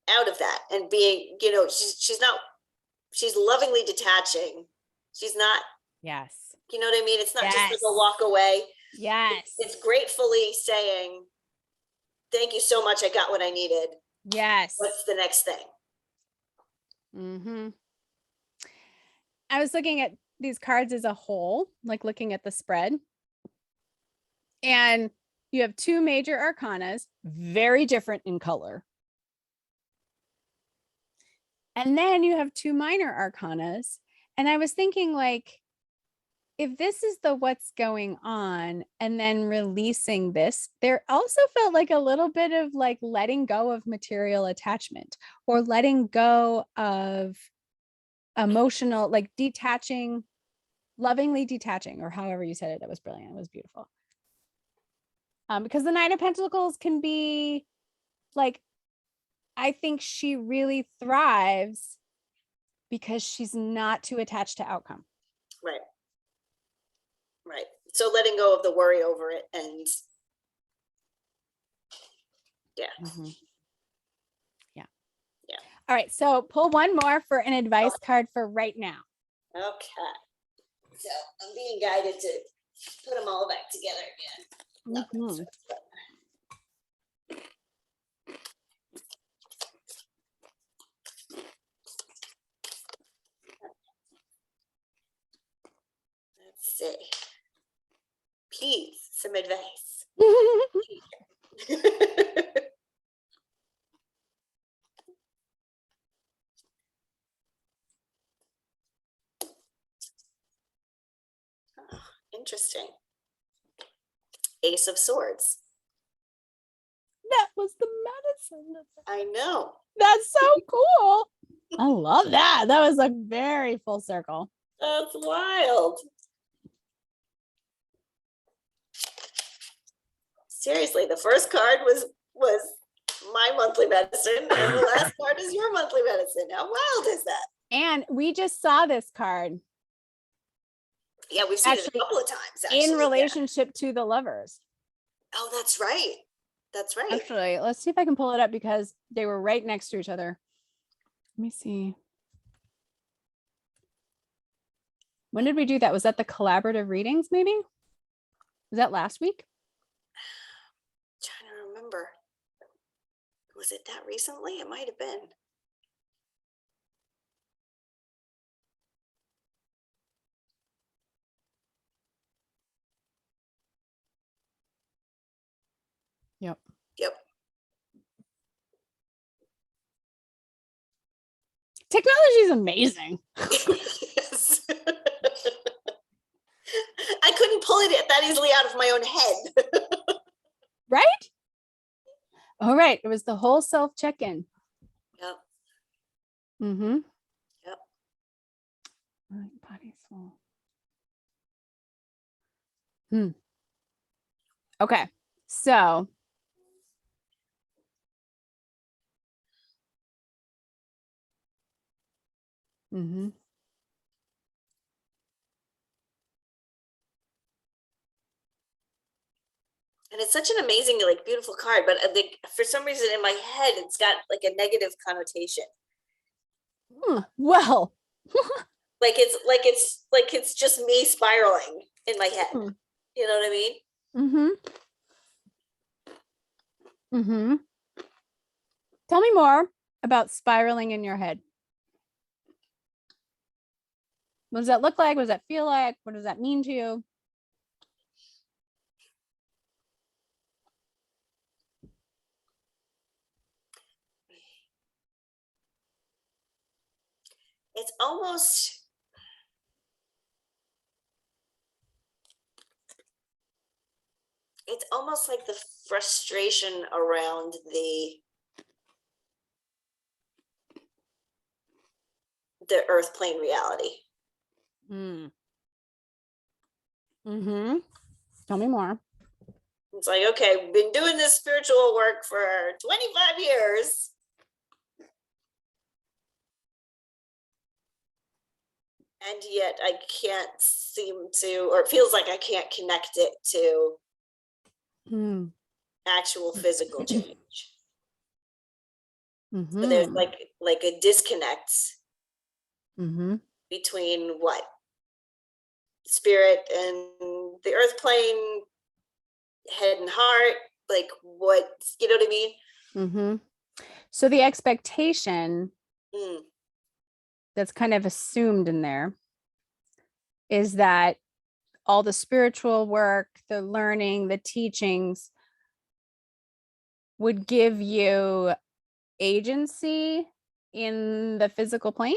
out of that, and being, you know, she's lovingly detaching. She's not, Yes. you know what I mean? It's not just like Yes. a walk away. Yes. It's gratefully saying, thank you so much. I got what I needed. Yes. What's the next thing? Mm-hmm. I was looking at these cards as a whole, like looking at the spread. And you have two major arcanas, very different in color. And then you have two minor arcanas. And I was thinking, like, if this is the what's going on and then releasing this, there also felt like a little bit of like letting go of material attachment, or letting go of emotional, like detaching, lovingly detaching, or however you said it. That was brilliant. It was beautiful. Because the Nine of Pentacles can be like, I think she really thrives because she's not too attached to outcome. Right. Right. So letting go of the worry over it, and yeah. Mm-hmm. Yeah. Yeah. All right. So pull one more for an advice card for right now. Okay. So I'm being guided to put them all back together again. Mm-hmm. Let's see. Please, some advice. Oh, interesting. Ace of Swords. That was the medicine. I know. That's so cool. I love that. That was a very full circle. That's wild. Seriously, the first card was my monthly medicine, and the last card is your monthly medicine. How wild is that? And we just saw this card. Yeah, we've seen it a couple of times actually, in relationship to the lovers. Oh, that's right. That's right. Actually, let's see if I can pull it up because they were right next to each other. Let me see. When did we do that? Was that the collaborative readings maybe? Was that last week? I'm trying to remember. Was it that recently? It might have been. Yep. Yep. Technology is amazing. Yes. I couldn't pull it that easily out of my own head. Right? All right. It was the whole self check-in. Yep. Mm-hmm. Yep. Body, soul. Okay. So mm-hmm. And it's such an amazing, like, beautiful card, but I think for some reason in my head, it's got like a negative connotation. Well, like it's just me spiraling in my head. You know what I mean? Mm-hmm. Mm-hmm. Tell me more about spiraling in your head. What does that look like? What does that feel like? What does that mean to you? It's almost like the frustration around the earth plane reality. Mm-hmm. Tell me more. It's like, okay, we've been doing this spiritual work for 25 years. And yet I can't seem to, or it feels like I can't connect it to Mm. actual physical change. So there's Mm-hmm. like a disconnect Mm-hmm. between what spirit and the earth plane, head and heart, like what, you know what I mean? Mm-hmm. So the expectation Mm, that's kind of assumed in there is that all the spiritual work, the learning, the teachings would give you agency in the physical plane,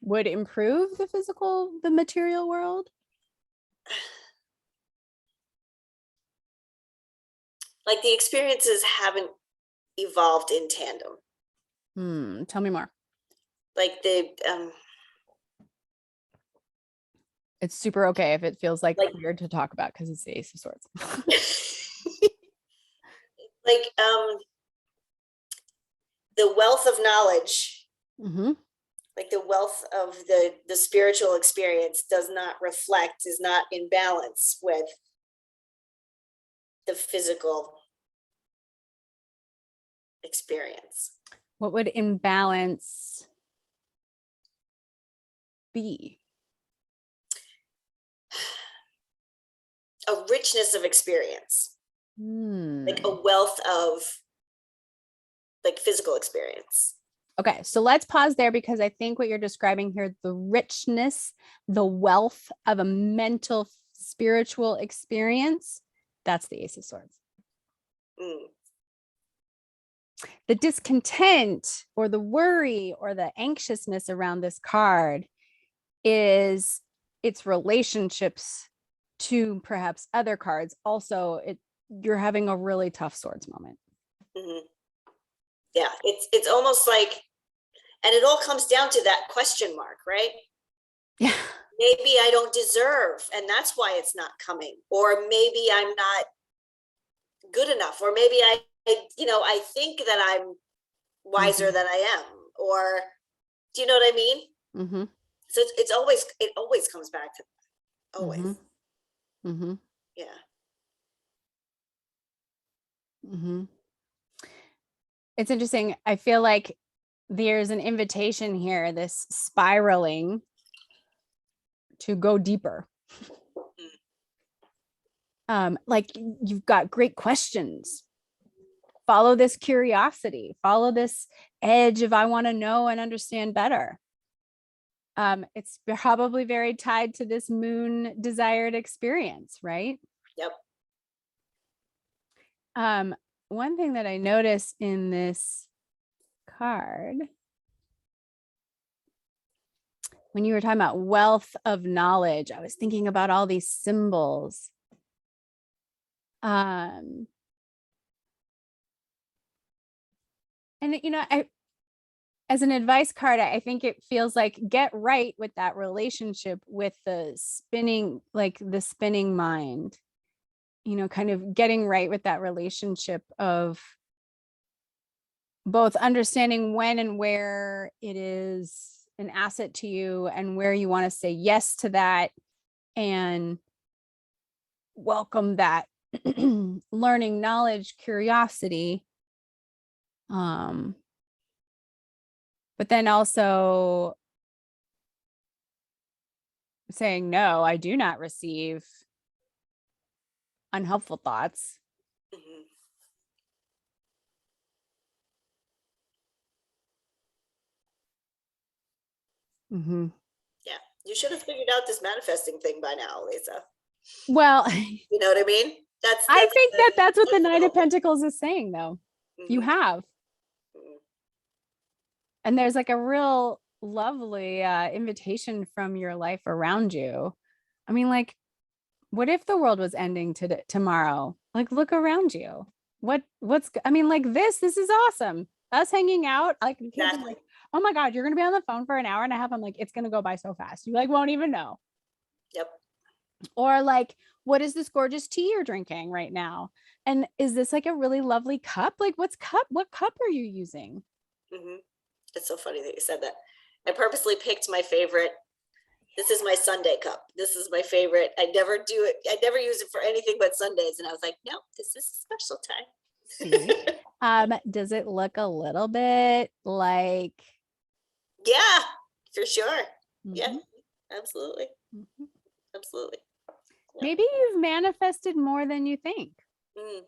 would improve the material world. like the experiences haven't evolved in tandem. Tell me more. Like the It's super okay if it feels like like weird to talk about because it's the Ace of Swords. like the wealth of knowledge, Mm-hmm. like the wealth of the spiritual experience does not reflect, is not in balance with the physical experience. What would imbalance be? A richness of experience, like a Hmm. wealth of like physical experience. Okay, so let's pause there because I think what you're describing here, the richness, the wealth of a mental, spiritual experience, that's the Ace of Swords. Mm, The discontent or the worry or the anxiousness around this card is its relationships to perhaps other cards. Also, you're having a really tough swords moment. mhm. Yeah, it's almost like, and it all comes down to that question mark, right? Yeah. Maybe I don't deserve, and that's why it's not coming. Or maybe I'm not good enough, or maybe I think that I'm wiser than I am, or do you know what I mean? Mm-hmm. So it always comes back to always. Mm-hmm. Mm-hmm. Yeah. Mm-hmm. It's interesting. I feel like there's an invitation here, this spiraling to go deeper. Like you've got great questions. Follow this curiosity, follow this edge of I want to know and understand better. It's probably very tied to this moon desired experience, right? Yep. One thing that I notice in this card, when you were talking about wealth of knowledge, I was thinking about all these symbols. And as an advice card, I think it feels like get right with that relationship with the spinning mind, kind of getting right with that relationship of both understanding when and where it is an asset to you and where you want to say yes to that and welcome that learning, knowledge, curiosity. But then also saying, no, I do not receive unhelpful thoughts. Mm-hmm. Mm-hmm. Yeah. You should have figured out this manifesting thing by now, Lisa. Well, You know what I mean? I think that's what the that's Knight of Pentacles is saying, though. You mm-hmm. have. Mm-hmm. And there's like a real lovely invitation from your life around you. I mean, like, what if the world was ending tomorrow? Like, look around you. I mean, like this is awesome. Us hanging out, like you can't be Exactly. like, oh my God, you're gonna be on the phone for an hour and a half. I'm like, it's gonna go by so fast. You like won't even know. Yep. Or like, what is this gorgeous tea you're drinking right now? And is this like a really lovely cup? Like, what cup are you using? Mm-hmm. It's so funny that you said that. I purposely picked my favorite This is my Sunday cup. This is my favorite. I never do it. I never use it for anything but Sundays. And I was like, no, this is a special time. See, does it look a little bit like? Yeah, for sure. Mhm. Yeah, absolutely. Mhm. Absolutely. Yeah. Maybe you've manifested more than you think. Mm.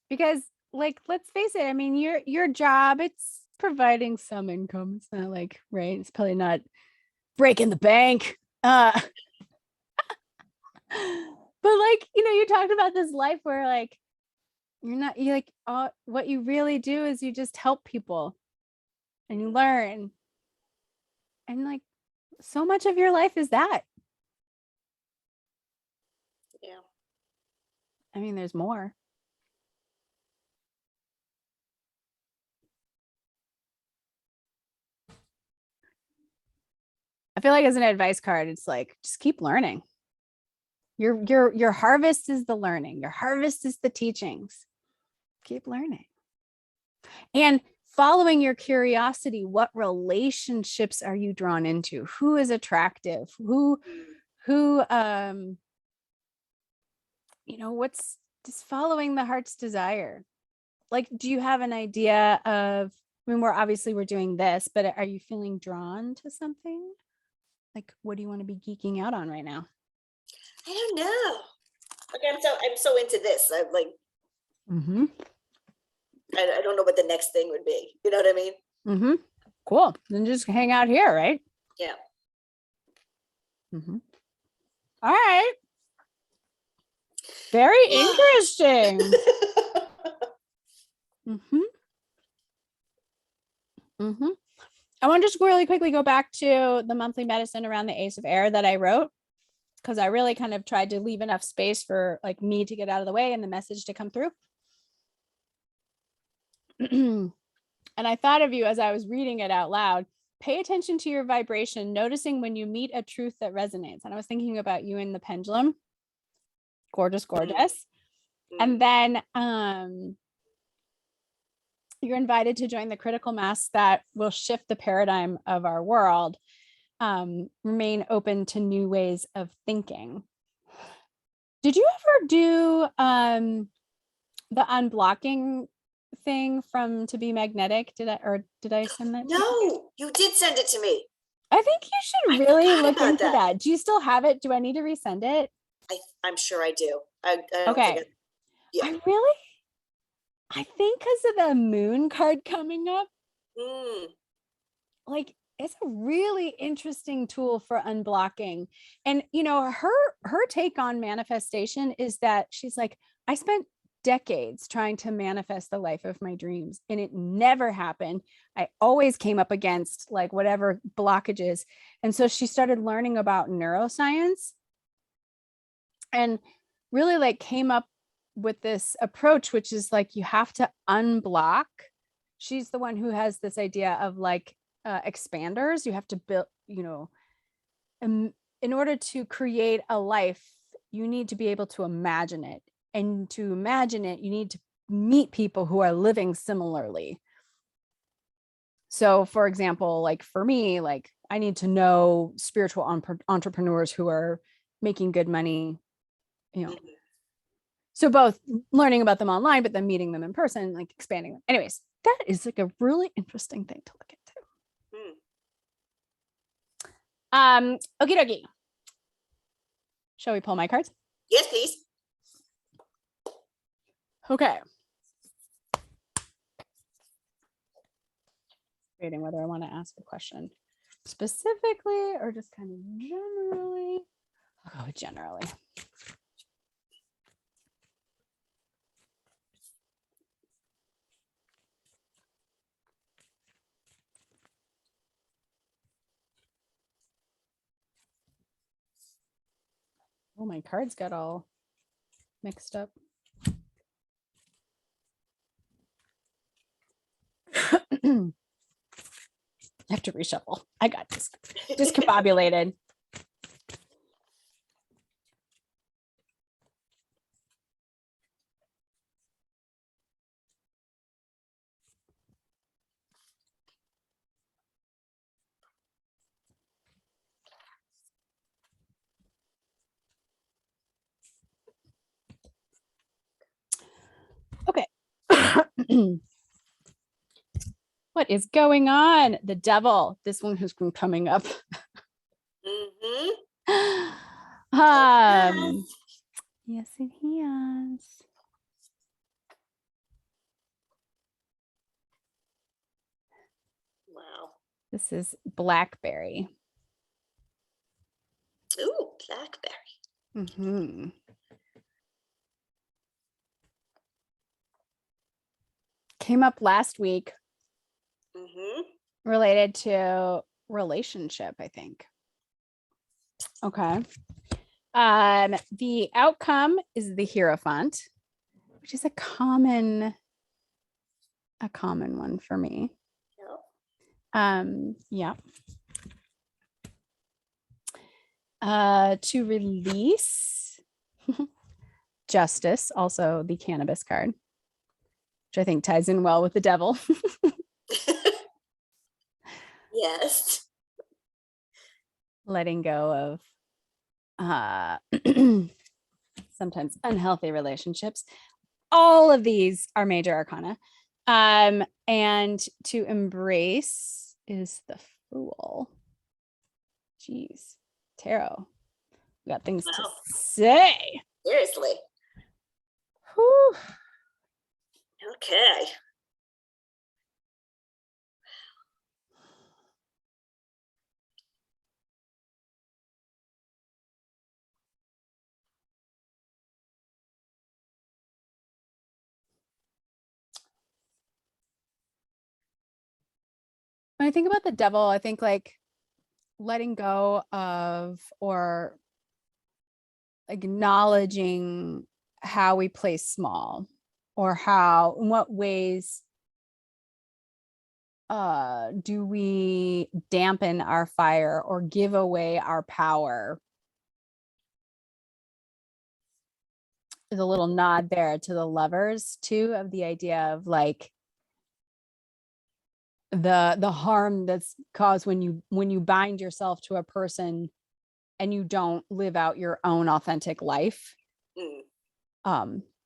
Because like, let's face it, I mean, your job, it's providing some income. It's not like, right, it's probably not breaking the bank. But like, you talked about this life where like you like, what you really do is you just help people and you learn. And like, so much of your life is that. Yeah. I mean, there's more. I feel like as an advice card, it's like, just keep learning. Your harvest is the learning. Your harvest is the teachings. Keep learning. And following your curiosity, what relationships are you drawn into? Who is attractive? Who what's just following the heart's desire? Like, do you have an idea of, I mean, we're doing this, but are you feeling drawn to something? Like, what do you want to be geeking out on right now? I don't know. Like I'm so into this. I'm like, I don't know what the next thing would be. You know what I mean? Cool. Then just hang out here, right? Yeah. All right. Very interesting. I want to just really quickly go back to the monthly medicine around the Ace of Air that I wrote, because I really kind of tried to leave enough space for like me to get out of the way and the message to come through. And I thought of you as I was reading it out loud. Pay attention to your vibration, noticing when you meet a truth that resonates. And I was thinking about you in the pendulum. Gorgeous, gorgeous. And then you're invited to join the critical mass that will shift the paradigm of our world. Remain open to new ways of thinking. Did you ever do the unblocking thing from To Be Magnetic? Did I send that to you? No, you did send it to me. I think you should really look into that. Do you still have it? Do I need to resend it? I'm sure I do. I don't Okay. think yeah. I think because of the moon card coming up, like, it's a really interesting tool for unblocking. And her take on manifestation is that she's like, I spent decades trying to manifest the life of my dreams and it never happened. I always came up against like whatever blockages. And so she started learning about neuroscience and really like came up with this approach, which is like, you have to unblock. She's the one who has this idea of like expanders. You have to build, in order to create a life, you need to be able to imagine it. And to imagine it, you need to meet people who are living similarly. So for example, like for me, like I need to know spiritual entrepreneurs who are making good money, So both learning about them online, but then meeting them in person, like expanding them. Anyways, that is like a really interesting thing to look into. Okie dokie. Shall we pull my cards? Yes, please. Okay. Debating whether I want to ask a question specifically or just kind of generally. I'll go with generally. Oh, my cards got all mixed up. I have to reshuffle. I got this discombobulated. What is going on? The devil. This one has been coming up. Yes, it has. Wow. This is blackberry. Ooh, blackberry. Came up last week related to relationship, I think. Okay. The outcome is the Hierophant, which is a common one for me. Yeah. To release justice, also the cannabis card, which I think ties in well with the devil. Yes. Letting go of sometimes unhealthy relationships. All of these are major arcana. And to embrace is the Fool. Jeez, tarot. We got things to say. Seriously. Whew. Okay. When I think about the devil, I think like letting go of or acknowledging how we play small, or how, in what ways do we dampen our fire or give away our power. There's a little nod there to the Lovers too, of the idea of like the harm that's caused when you bind yourself to a person and you don't live out your own authentic life.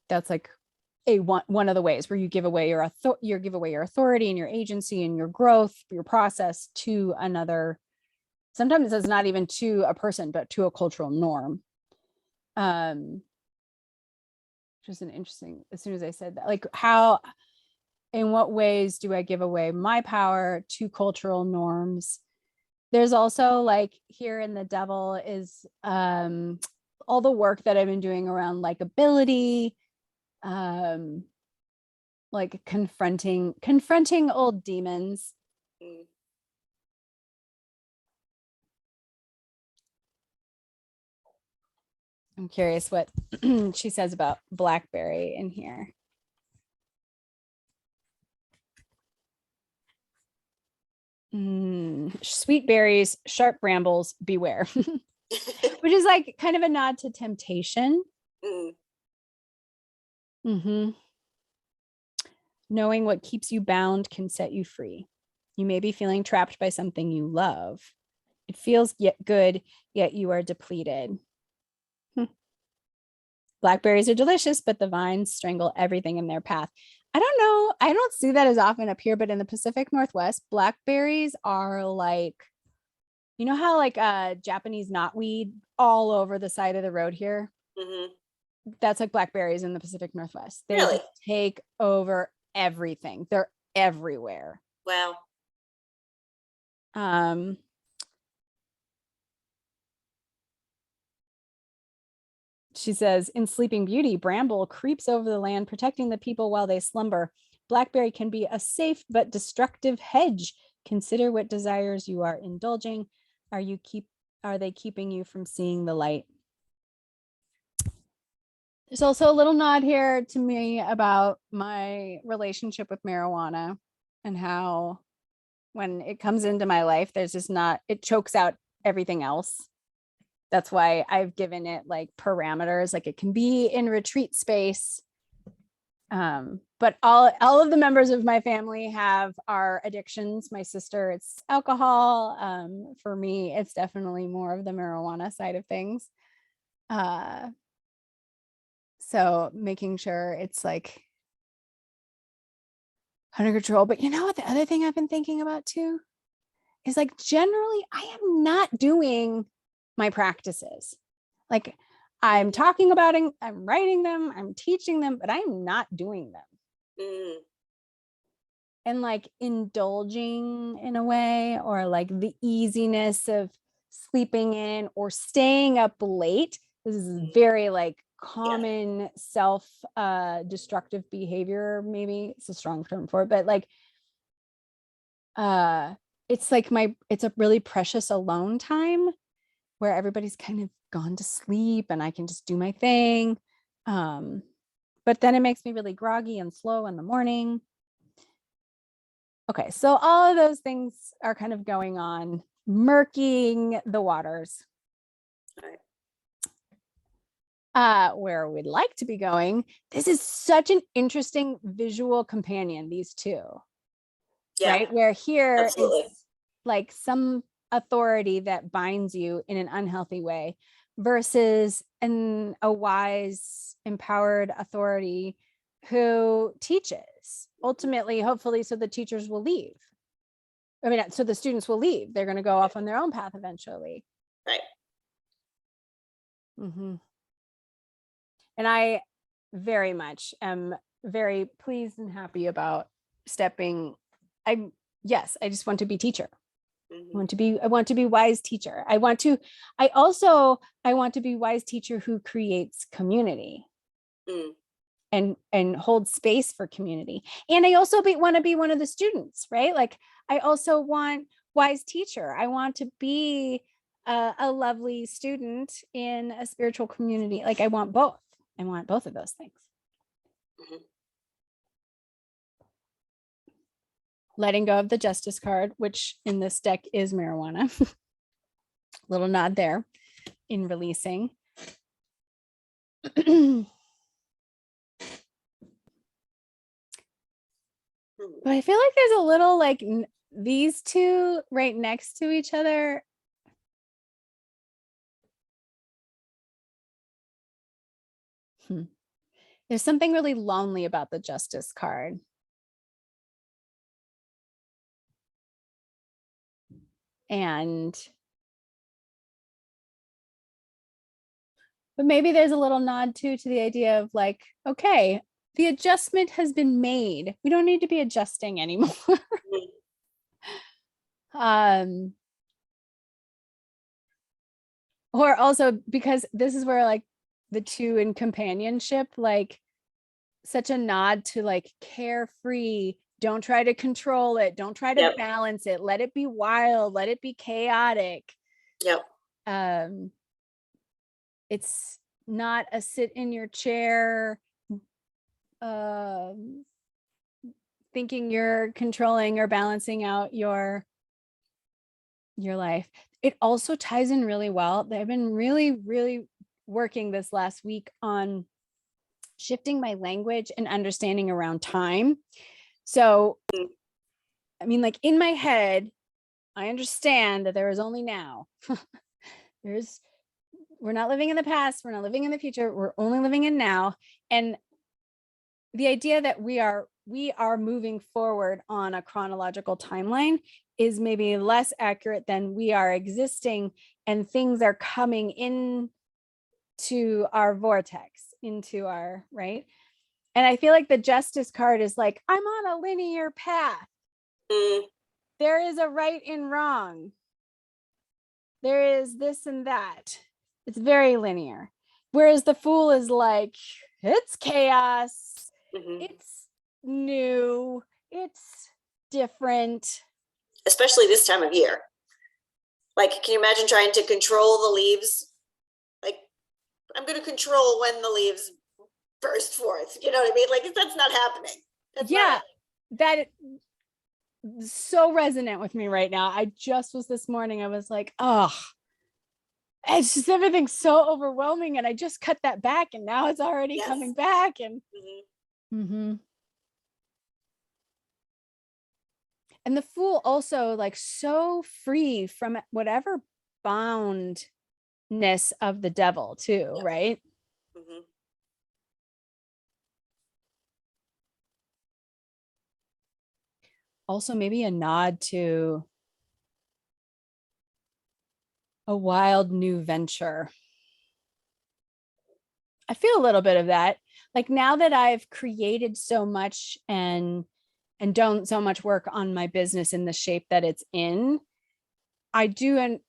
That's like one of the ways where you give away your authority and your agency and your growth, your process to another. Sometimes it's not even to a person, but to a cultural norm. Which is an interesting, as soon as I said that, like how, in what ways do I give away my power to cultural norms? There's also like here in the devil is all the work that I've been doing around likability, like confronting old demons. I'm curious what she says about blackberry in here. Sweet berries, sharp brambles, beware. Which is like kind of a nod to temptation. Knowing what keeps you bound can set you free. You may be feeling trapped by something you love. It feels good, yet you are depleted. Blackberries are delicious, but the vines strangle everything in their path. I don't know. I don't see that as often up here, but in the Pacific Northwest, blackberries are like, you know how like Japanese knotweed all over the side of the road here? That's like blackberries in the Pacific Northwest. They Really? take over everything. They're everywhere. Wow. She says, in Sleeping Beauty, bramble creeps over the land, protecting the people while they slumber. Blackberry can be a safe but destructive hedge. Consider what desires you are indulging. Are they keeping you from seeing the light? There's also a little nod here to me about my relationship with marijuana and how when it comes into my life, it chokes out everything else. That's why I've given it like parameters, like it can be in retreat space. But all of the members of my family have our addictions. My sister, it's alcohol. For me, it's definitely more of the marijuana side of things. So making sure it's like under control. But you know what? The other thing I've been thinking about too is like generally I am not doing my practices. Like I'm talking about it, I'm writing them, I'm teaching them, but I'm not doing them. Mm. And like indulging in a way, or like the easiness of sleeping in or staying up late. This is very like common self destructive behavior. Maybe it's a strong term for it, but like it's like it's a really precious alone time where everybody's kind of gone to sleep and I can just do my thing. But then it makes me really groggy and slow in the morning. Okay, so all of those things are kind of going on, murking the waters. Where we'd like to be going, this is such an interesting visual companion, these two. Yeah, right? Where here absolutely. it's like some authority that binds you in an unhealthy way versus a wise, empowered authority who teaches ultimately, hopefully, so the teachers will leave. I mean, so the students will leave. They're going to go off on their own path eventually. Right. Mm-hmm. And I very much am very pleased and happy about stepping. I just want to be teacher. Mm-hmm. I want to be wise teacher. I want to be wise teacher who creates community. Mm. And hold space for community. And I also want to be one of the students, right? Like I also want wise teacher. I want to be a lovely student in a spiritual community. Like I want both. I want both of those things. Mm-hmm. Letting go of the justice card, which in this deck is marijuana. Little nod there in releasing. But I feel like there's a little like these two right next to each other. There's something really lonely about the justice card. But maybe there's a little nod too to the idea of like, okay, the adjustment has been made. We don't need to be adjusting anymore. Or also because this is where like the two in companionship, like such a nod to like carefree. Don't try to control it. Don't try to balance it. Let it be wild. Let it be chaotic. Yep. It's not a sit in your chair, thinking you're controlling or balancing out your life. It also ties in really well. I've been really, really working this last week on shifting my language and understanding around time. So, I mean, like in my head, I understand that there is only now. We're not living in the past. We're not living in the future. We're only living in now. And the idea that we are moving forward on a chronological timeline is maybe less accurate than we are existing and things are coming in to our vortex, into our, right? And I feel like the justice card is like, I'm on a linear path. There is a right and wrong. There is this and that. It's very linear. Whereas the Fool is like, it's chaos. It's new. It's different. Especially this time of year. Like, can you imagine trying to control the leaves? Like, I'm going to control when the leaves burst forth. You know what I mean? Like, that's not happening. That is so resonant with me right now. I just was this morning. I was like, oh, it's just everything's so overwhelming. And I just cut that back and now it's already coming back. And and the Fool also like so free from whatever boundness of the devil too, right? also maybe a nod to a wild new venture. I feel a little bit of that. Like now that I've created so much and done so much work on my business in the shape that it's in, I do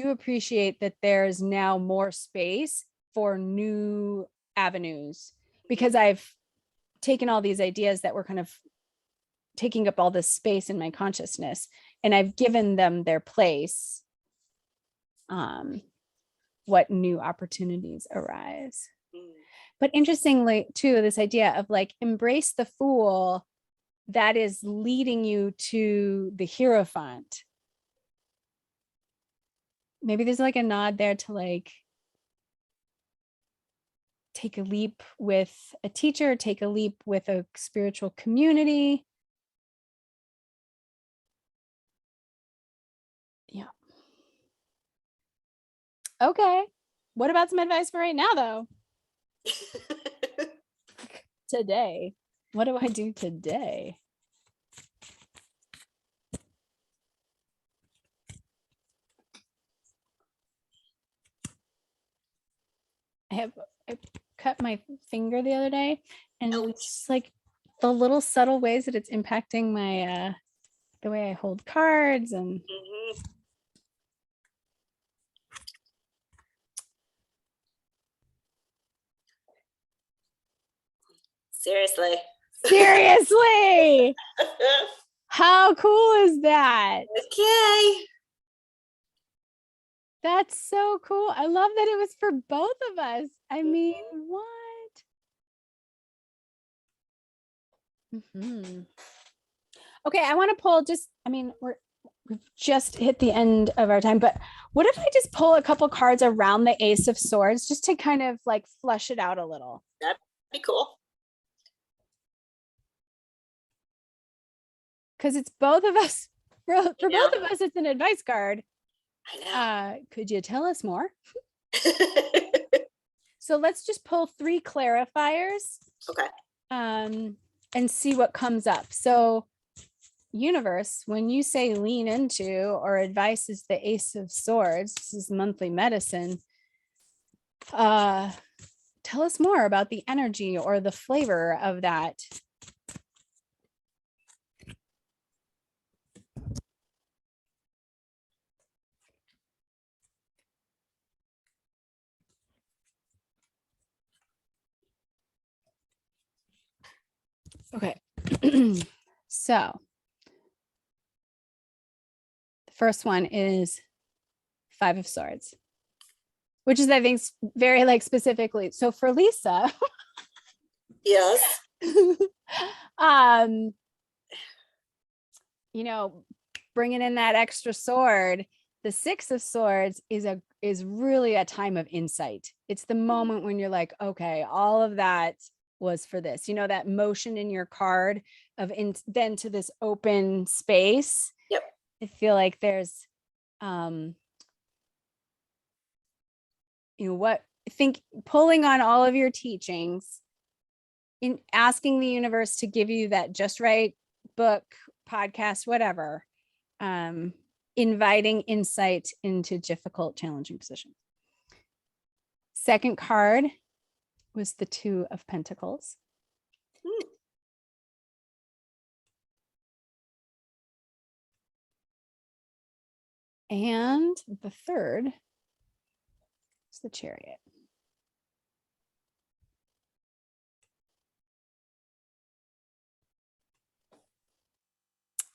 appreciate that there's now more space for new avenues, because I've taken all these ideas that were kind of taking up all this space in my consciousness, and I've given them their place. What new opportunities arise? But interestingly too, this idea of like embrace the fool that is leading you to the Hierophant. Maybe there's like a nod there to like take a leap with a teacher, take a leap with a spiritual community. Yeah. Okay. What about some advice for right now though? Today. What do I do today? I cut my finger the other day, and it's just like the little subtle ways that it's impacting my the way I hold cards and Seriously. How cool is that? Okay. That's so cool. I love that it was for both of us. I mean, what? Okay, I want to pull just, I mean, we've just hit the end of our time, but what if I just pull a couple cards around the Ace of Swords just to kind of like flush it out a little? That'd be cool. Because it's both of us. For both of us, it's an advice card. I know. Could you tell us more? So let's just pull 3 clarifiers. Okay. And see what comes up. So universe, when you say lean into, or advice is the Ace of Swords, this is monthly medicine. Tell us more about the energy or the flavor of that. Okay. So the first one is 5 of Swords, which is, I think, very like specifically. So for Lisa, yes. You know, bringing in that extra sword, the 6 of Swords is really a time of insight. It's the moment when you're like, okay, all of that was for this, you know, that motion in your card of then to this open space. Yep. I feel like there's, you know, what I think pulling on all of your teachings, in asking the universe to give you that just right book, podcast, whatever, inviting insight into difficult, challenging positions. Second card was the 2 of Pentacles. And the third is the Chariot.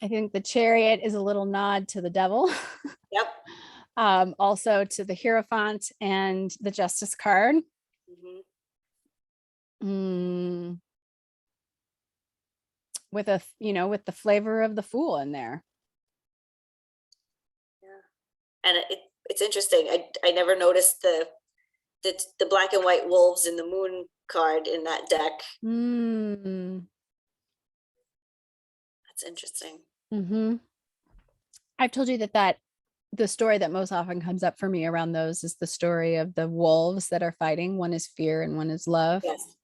I think the Chariot is a little nod to the devil. Yep. Also to the Hierophant and the Justice card. With a, you know, with the flavor of the Fool in there. Yeah. And it's interesting. I never noticed the black and white wolves in the Moon card in that deck. That's interesting. I've told you that the story that most often comes up for me around those is the story of the wolves that are fighting. One is fear and one is love. Yes.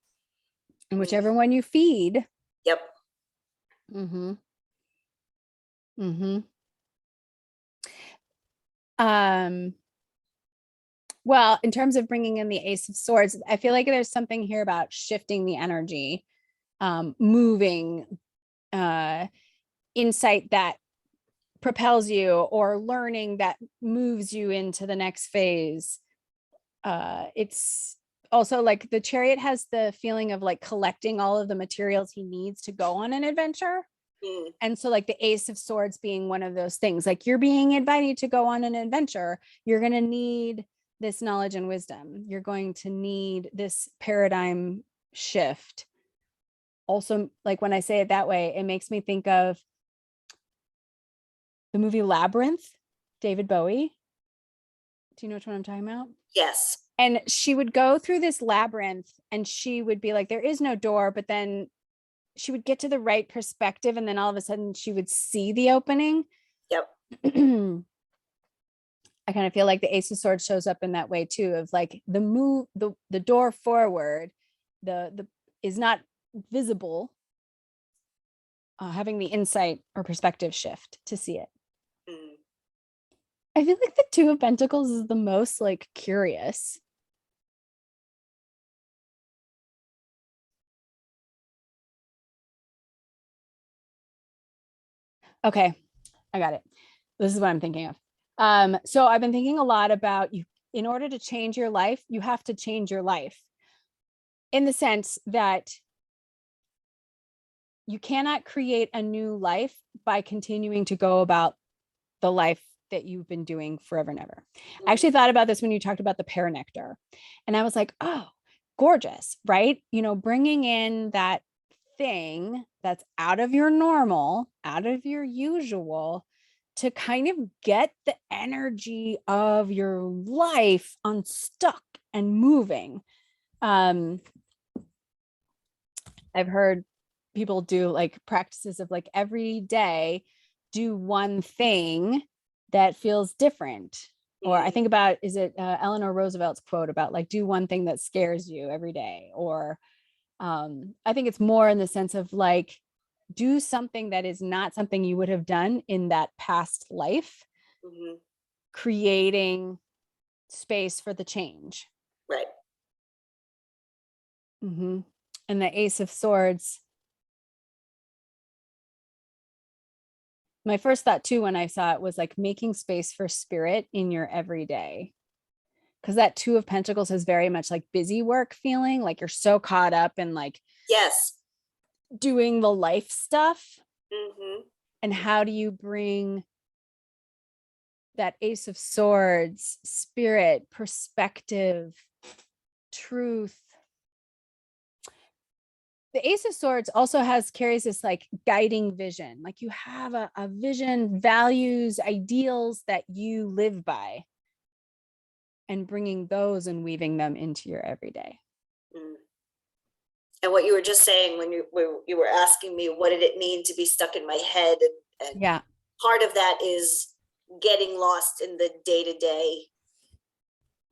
And whichever one you feed. Yep. Mm-hmm. Well, in terms of bringing in the Ace of Swords, I feel like there's something here about shifting the energy, moving, insight that propels you, or learning that moves you into the next phase. It's also like the Chariot has the feeling of like collecting all of the materials he needs to go on an adventure. Mm, And so like the Ace of Swords being one of those things, like you're being invited to go on an adventure, you're going to need this knowledge and wisdom. You're going to need this paradigm shift. Also, like when I say it that way, it makes me think of the movie Labyrinth, David Bowie. Do you know what I'm talking about? yes. And she would go through this labyrinth and she would be like, there is no door, but then she would get to the right perspective. And then all of a sudden she would see the opening. Yep. I kind of feel like the Ace of Swords shows up in that way too, of like the move, the door forward, the is not visible, having the insight or perspective shift to see it. Mm. I feel like the Two of Pentacles is the most like curious. Okay, I got it. This is what I'm thinking of. So I've been thinking a lot about you. In order to change your life, you have to change your life, in the sense that you cannot create a new life by continuing to go about the life that you've been doing forever and ever. I actually thought about this when you talked about the pear nectar, and I was like, oh, gorgeous, right? You know, bringing in that thing that's out of your normal, out of your usual, to kind of get the energy of your life unstuck and moving. I've heard people do like practices of like every day do one thing that feels different. Or I think about, is it Eleanor Roosevelt's quote about like do one thing that scares you every day? Or I think it's more in the sense of like do something that is not something you would have done in that past life, Mm-hmm. creating space for the change. Right. Mm-hmm. And the Ace of Swords, my first thought too when I saw it was like making space for spirit in your everyday, because that Two of Pentacles has very much like busy work feeling, like you're so caught up in like Yes. doing the life stuff. Mm-hmm. And how do you bring that Ace of Swords, spirit, perspective, truth? The Ace of Swords also carries this like guiding vision, like you have a vision, values, ideals that you live by, and bringing those and weaving them into your everyday. Mm. And what you were just saying when you were asking me what did it mean to be stuck in my head, and Yeah. part of that is getting lost in the day-to-day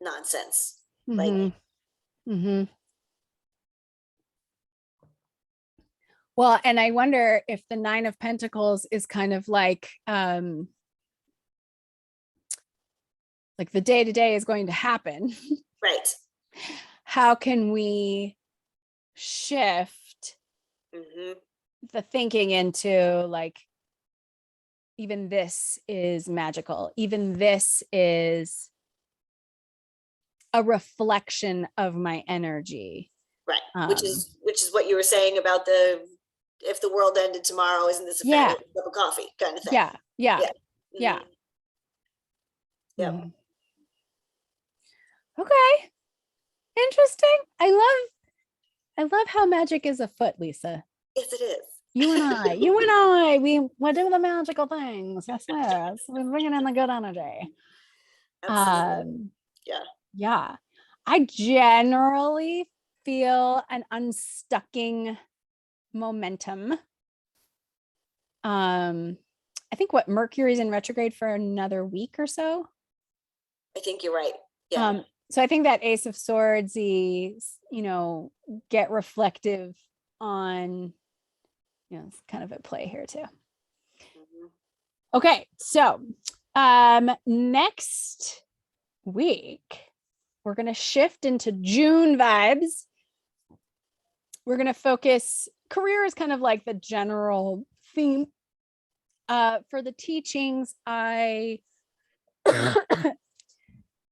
nonsense. Like Well, and I wonder if the Nine of Pentacles is kind of like the day-to-day is going to happen. right. How can we shift the thinking into like, even this is magical, even this is a reflection of my energy. Right. Which is what you were saying about the if the world ended tomorrow, isn't this a fabulous cup of coffee kind of thing? Yeah. Yeah. Okay, interesting. I love how magic is afoot, Lisa. Yes, it is. You and I, we do the magical things. Yes, we're bringing in the good energy. Absolutely. Yeah. I generally feel an unstucking momentum. I think Mercury's in retrograde for another week or so. I think you're right. Yeah. So I think that Ace of Swords, get reflective on, it's kind of at play here too. Okay, so next week we're going to shift into June vibes. We're going to focus, career is kind of like the general theme. For the teachings, I was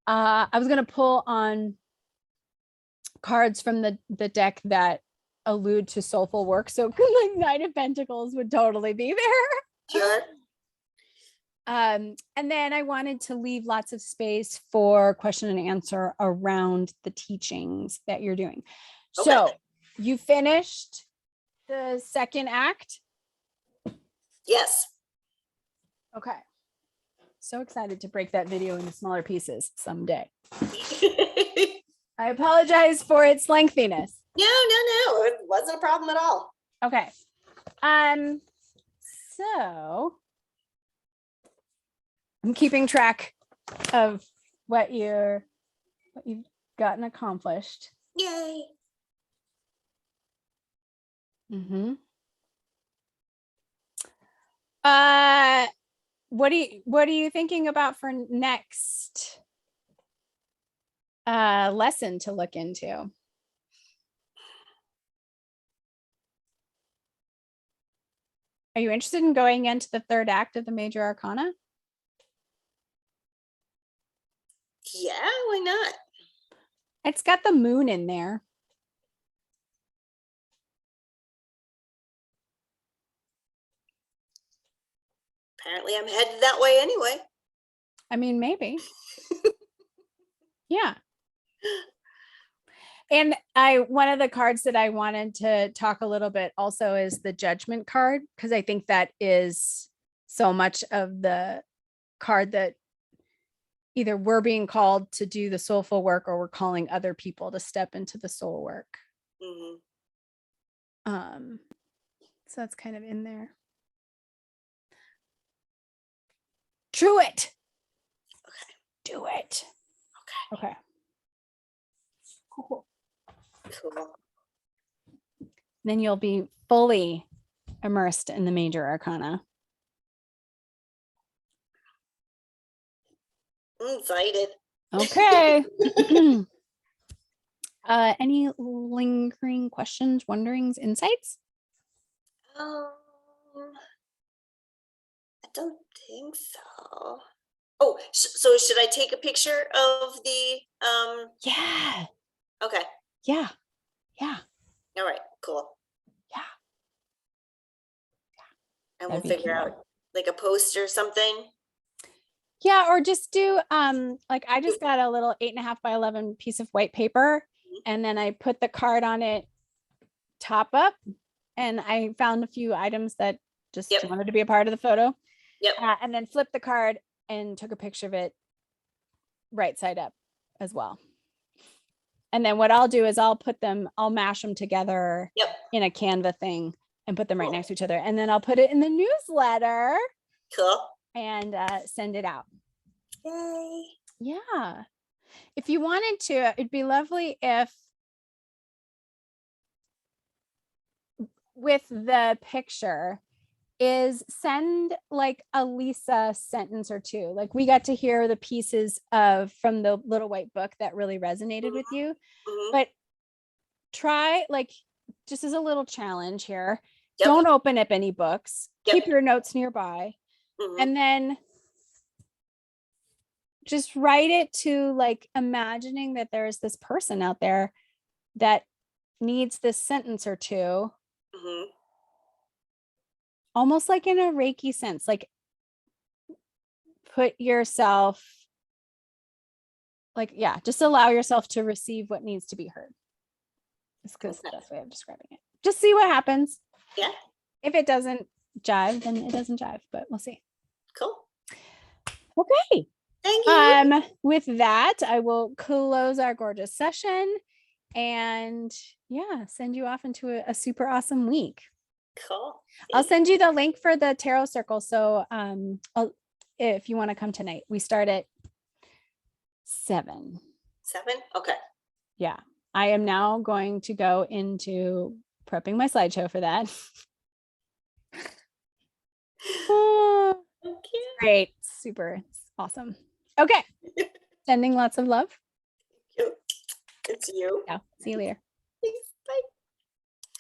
going to pull on cards from the deck that allude to soulful work. So like Knight of Pentacles would totally be there. Sure. And then I wanted to leave lots of space for question and answer around the teachings that you're doing. Okay. So you finished the second act? Yes. Okay. So excited to break that video into smaller pieces someday. I apologize for its lengthiness. No, it wasn't a problem at all. Okay. So I'm keeping track of what you've gotten accomplished. Yay. Mm-hmm. What are you thinking about for next lesson to look into? Are you interested in going into the third act of the major arcana? Yeah, why not? It's got the moon in there. Apparently I'm headed that way anyway. I mean, maybe. Yeah. And one of the cards that I wanted to talk a little bit also is the Judgment card, because I think that is so much of the card that either we're being called to do the soulful work or we're calling other people to step into the soul work. Mm-hmm. So that's kind of in there. Do it. Okay. Do it. Okay. Okay. Cool. Cool. Then you'll be fully immersed in the major arcana. I'm excited. Okay. Any lingering questions, wonderings, insights? I don't think so. Oh, so should I take a picture of the Yeah. Okay. Yeah. Yeah. All right, cool. Yeah. And That'd we'll be figure cool. out like a post or something. Yeah, or just do like I just got a little 8.5 by 11 piece of white paper, and then I put the card on it top up, and I found a few items that just wanted to be a part of the photo. Yep. And then flipped the card and took a picture of it right side up as well. And then what I'll do is I'll mash them together in a Canva thing and put them right next to each other. And then I'll put it in the newsletter. Cool. And send it out. Yay. Yeah. If you wanted to, it'd be lovely if with the picture is send like a Lisa sentence or two. Like we got to hear the pieces from the little white book that really resonated with you. But try, like, just as a little challenge here, don't open up any books. Keep your notes nearby. And then just write it to like imagining that there's this person out there that needs this sentence or two. Almost like in a Reiki sense, like put yourself, like, yeah, just allow yourself to receive what needs to be heard. It's because the best way of describing it. Just see what happens. Yeah. If it doesn't jive, then it doesn't jive, but we'll see. Cool. Okay. Thank you. With that, I will close our gorgeous session and send you off into a super awesome week. Cool. I'll send you the link for the tarot circle. So if you want to come tonight, we start at 7. 7? Okay. Yeah. I am now going to go into prepping my slideshow for that. Okay. Great. Super. It's awesome. Okay. Sending lots of love. It's you. Yeah. See you later. Thanks. Bye.